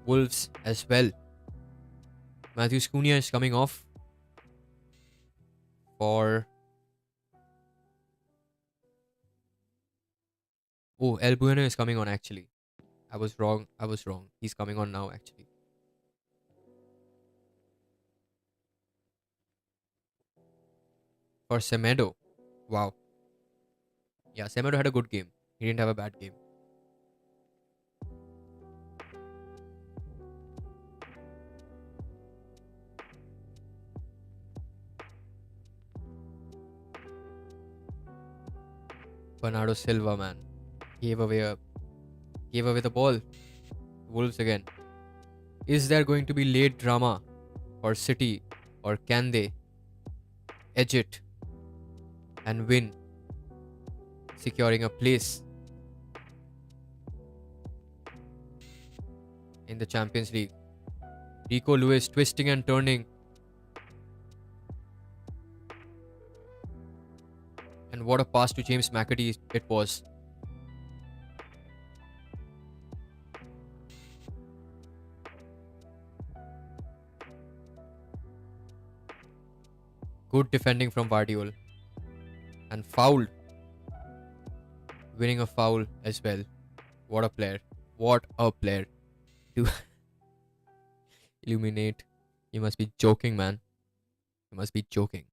Wolves as well. Matthews Cunha is coming off for... Oh, El Bueno is coming on actually. I was wrong. He's coming on now actually. For Semedo. Wow. Yeah, Semedo had a good game. He didn't have a bad game. Bernardo Silva, man, gave away the ball. Wolves again. Is there going to be late drama for City Or can they edge it and win, securing a place in the Champions League? Rico Lewis twisting and turning. And what a pass to James McAtee it was. Good defending from Vardiol. And fouled. Winning a foul as well. What a player. What a player. To illuminate. You must be joking, man. You must be joking.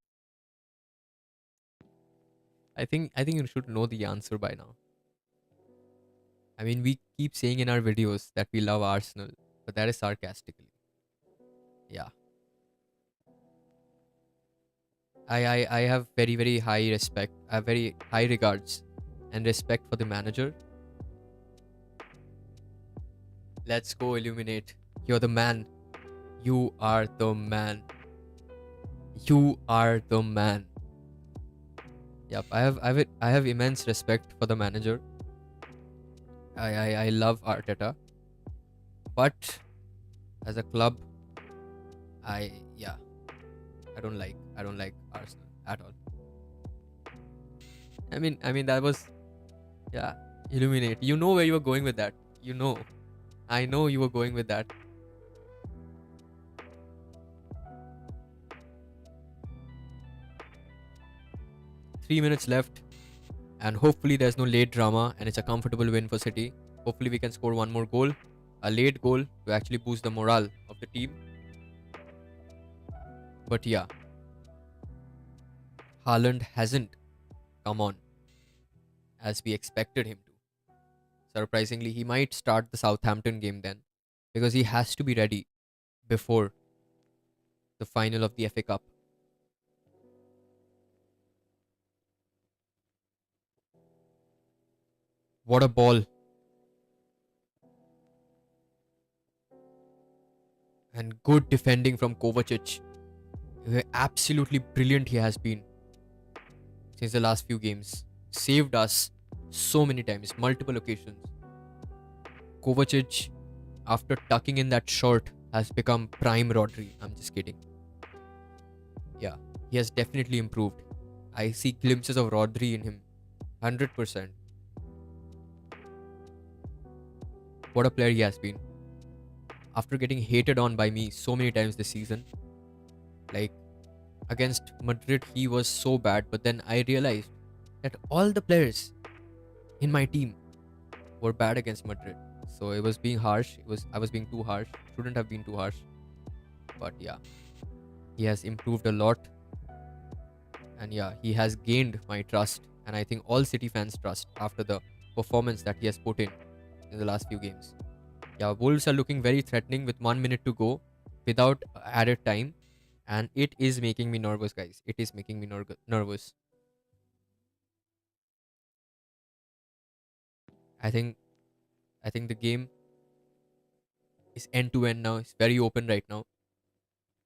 I think you should know the answer by now. I mean, we keep saying in our videos that we love Arsenal, but that is sarcastically. Yeah. I have very, very high respect. I have very high regards and respect for the manager. Let's go, Illuminate. You're the man. You are the man. You are the man. Yep, I have immense respect for the manager. I love Arteta, but as a club, I yeah, I don't like Arsenal at all. I mean that was yeah, Illuminate. You know where you were going with that. You know, I know you were going with that. 3 minutes left, and hopefully there's no late drama, and it's a comfortable win for City. Hopefully we can score one more goal, a late goal to actually boost the morale of the team. But yeah, Haaland hasn't come on as we expected him to. Surprisingly, he might start the Southampton game then, because he has to be ready before the final of the FA Cup. What a ball! And good defending from Kovacic. Absolutely brilliant he has been since the last few games. Saved us so many times, multiple occasions. Kovacic, after tucking in that short, has become prime Rodri. I'm just kidding. Yeah, he has definitely improved. I see glimpses of Rodri in him. 100%. What a player he has been. After getting hated on by me so many times this season, like against Madrid, he was so bad, but then I realized that all the players in my team were bad against Madrid. So it was being harsh. I was being too harsh. Shouldn't have been too harsh. But yeah, he has improved a lot. And yeah, he has gained my trust, and I think all City fans' trust after the performance that he has put in the last few games. Yeah, Wolves are looking very threatening with 1 minute to go without added time, and it is making me nervous, guys. It is making me nervous. I think I think the game is end to end now. It's very open right now,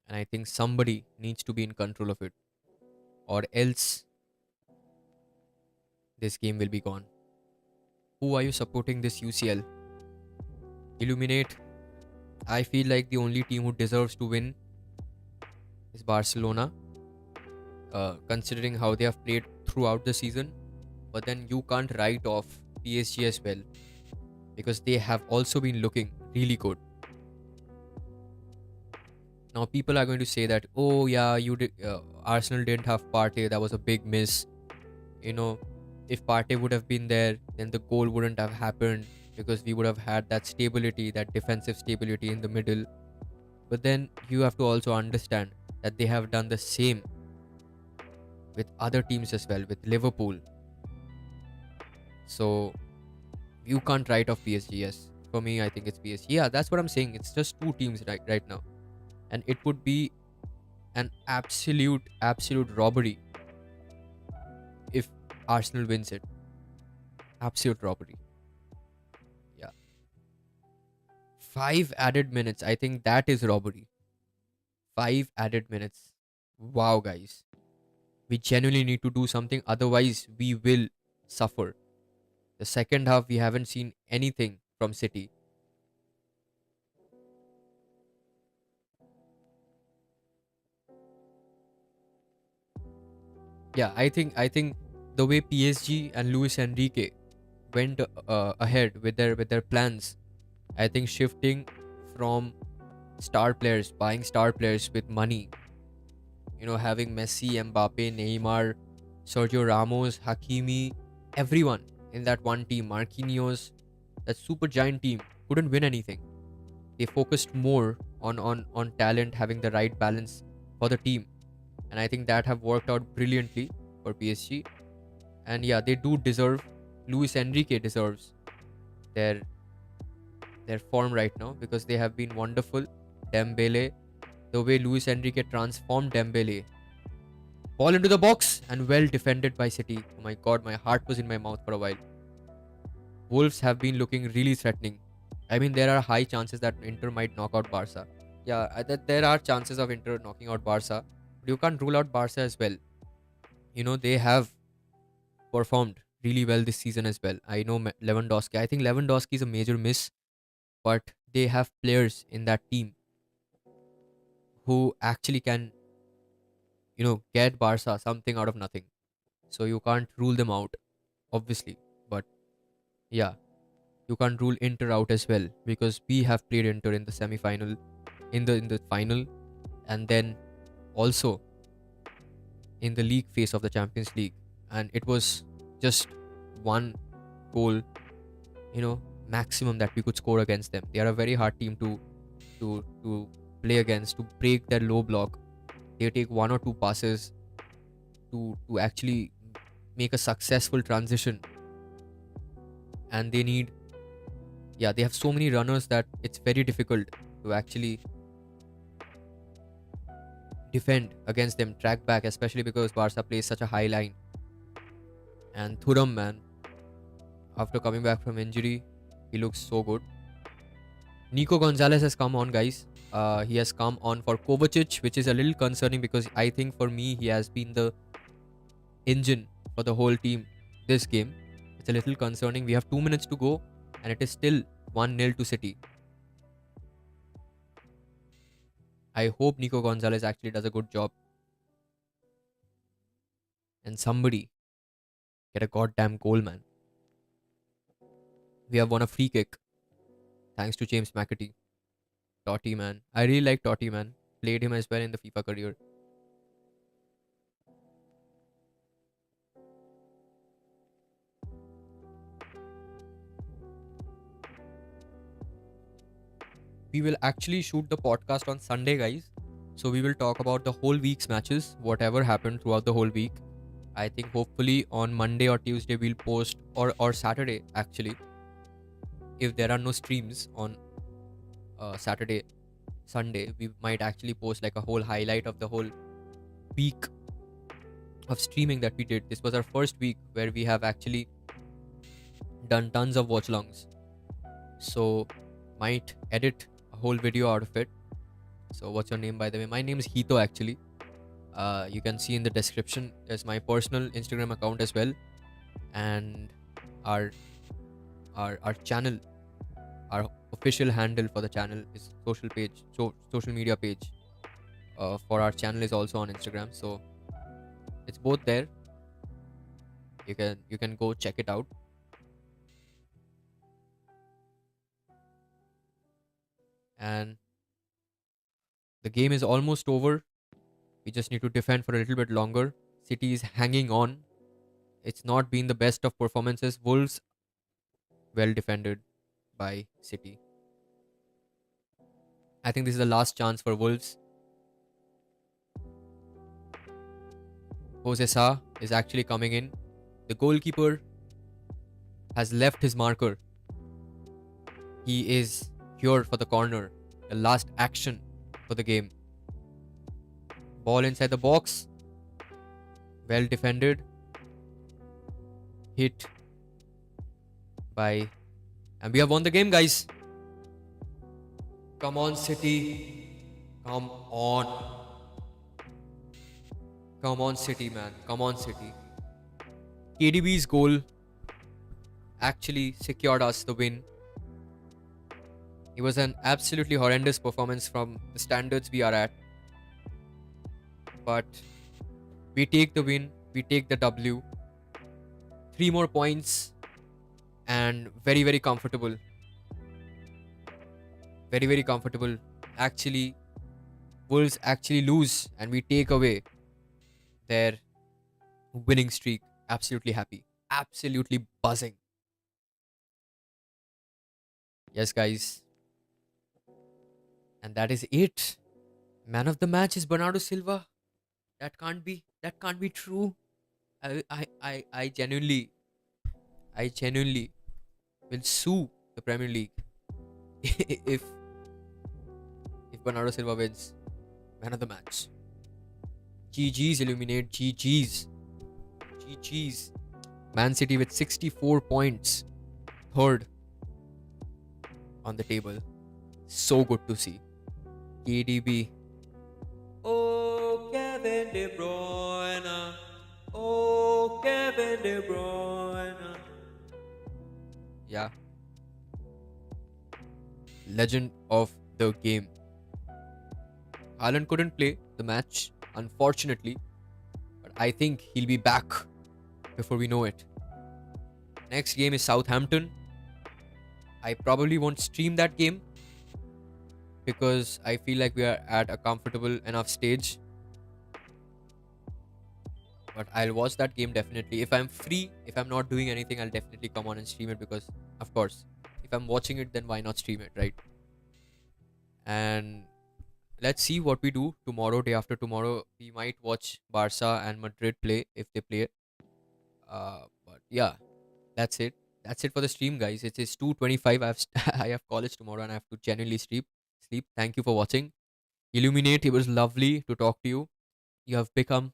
and I think somebody needs to be in control of it, or else this game will be gone. Who are you supporting this UCL? Illuminate. I feel like the only team who deserves to win is Barcelona, considering how they have played throughout the season. But then you can't write off PSG as well, because they have also been looking really good. Now people are going to say that, oh yeah, Arsenal didn't have Partey. That was a big miss. You know, if Partey would have been there, then the goal wouldn't have happened, because we would have had that stability, that defensive stability in the middle. But then you have to also understand that they have done the same with other teams as well, with Liverpool. So you can't write off PSG. Yes, for me, I think it's PSG. Yeah, that's what I'm saying. It's just two teams right now, and it would be an absolute robbery if Arsenal wins it. Absolute robbery. Yeah, 5 added minutes. I think that is robbery. 5 added minutes. wow, guys, we genuinely need to do something, otherwise we will suffer. The second half, we haven't seen anything from City. Yeah, I think the way PSG and Luis Enrique went ahead with their plans, I think shifting from star players, buying star players with money, having Messi, Mbappe, Neymar, Sergio Ramos, Hakimi, everyone in that one team, Marquinhos, that super giant team couldn't win anything. They focused more on talent, having the right balance for the team, and I think that have worked out brilliantly for PSG. And yeah, they do deserve. Luis Enrique deserves their their form right now because they have been wonderful. Dembele, the way Luis Enrique transformed Dembele, ball into the box and well defended by City. Oh my god, my heart was in my mouth for a while. Wolves have been looking really threatening. I mean, there are high chances that Inter might knock out Barca. Yeah, that there are chances of Inter knocking out Barca, but you can't rule out Barca as well. They have performed really well this season as well. I know Lewandowski. I think Lewandowski is a major miss, but they have players in that team who actually can, get Barca something out of nothing. So you can't rule them out, obviously. But yeah, you can't rule Inter out as well because we have played Inter in the semi-final, in the final, and then also in the league phase of the Champions League, and it was just one goal, maximum that we could score against them. They are a very hard team to play against, to break their low block. They take one or two passes to actually make a successful transition, and they need, yeah, they have so many runners that it's very difficult to actually defend against them, track back, especially because Barca plays such a high line. And Thuram, man, after coming back from injury, he looks so good. Nico Gonzalez has come on, guys. He has come on for Kovacic, which is a little concerning because I think for me he has been the engine for the whole team this game. It's a little concerning. We have 2 minutes to go, and it is still 1-0 to City. I hope Nico Gonzalez actually does a good job and somebody get a goddamn goal, man. We have won a free kick thanks to James McAtee. Totti, man. I really like Totti, man. Played him as well in the FIFA career. We will actually shoot the podcast on Sunday, guys. So we will talk about the whole week's matches, whatever happened throughout the whole week. I think hopefully on Monday or Tuesday we'll post, or Saturday actually, if there are no streams on Saturday, Sunday, we might actually post like a whole highlight of the whole week of streaming that we did. This was our first week where we have actually done tons of watchalongs. So might edit a whole video out of it. So what's your name, by the way? My name is Hito actually. You can see in the description there's my personal Instagram account as well, and our our channel, our official handle for the channel is social media page for our channel is also on Instagram. So it's both there. You can go check it out. And the game is almost over. We just need to defend for a little bit longer. City is hanging on. It's not been the best of performances. Wolves well defended by City. I think this is the last chance for Wolves. Jose Sa is actually coming in. The goalkeeper has left his marker. He is here for the corner. The last action for the game. Ball inside the box. Well defended. Hit by. And we have won the game, guys. Come on, City. Come on. Come on, City, man. Come on, City. KDB's goal actually secured us the win. It was an absolutely horrendous performance from the standards we are at. But we take the win, we take the W. 3 more points and very, very comfortable. Very, very comfortable. Actually, Wolves actually lose and we take away their winning streak. Absolutely happy. Absolutely buzzing. Yes, guys. And that is it. Man of the match is Bernardo Silva. That can't be true. I genuinely will sue the Premier League if Bernardo Silva wins man of the match. GG's Illuminate, GG's. GG's. Man City with 64 points. Third on the table. So good to see. KDB. Oh, Kevin De Bruyne. Oh, Kevin De Bruyne. Yeah. Legend of the game. Haaland couldn't play the match, unfortunately. But I think he'll be back before we know it. Next game is Southampton. I probably won't stream that game because I feel like we are at a comfortable enough stage. But I'll watch that game definitely. If I'm free, if I'm not doing anything, I'll definitely come on and stream it because, of course, if I'm watching it, then why not stream it, right? And let's see what we do tomorrow, day after tomorrow. We might watch Barca and Madrid play if they play. But yeah, that's it. That's it for the stream, guys. It is 2:25. I have college tomorrow and I have to genuinely sleep. Sleep. Thank you for watching. Illuminate. It was lovely to talk to you. You have become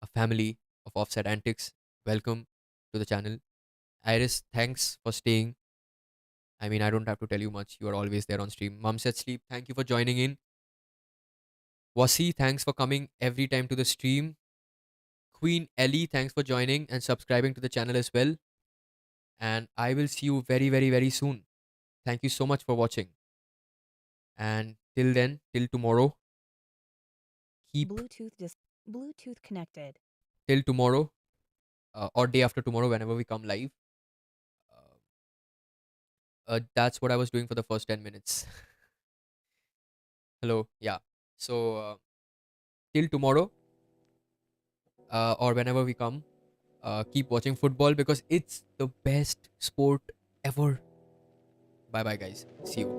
a family of Offside Antics. Welcome to the channel. Iris, thanks for staying. I mean, I don't have to tell you much. You are always there on stream. Mum said sleep. Thank you for joining in. Wasi, thanks for coming every time to the stream. Queen Ellie, thanks for joining and subscribing to the channel as well. And I will see you very, very, very soon. Thank you so much for watching. And till then, till tomorrow, keep Bluetooth connected. till tomorrow or day after tomorrow, whenever we come live. That's what I was doing for the first 10 minutes. Hello. Yeah. So, till tomorrow or whenever we come, keep watching football because it's the best sport ever. Bye bye, guys. See you.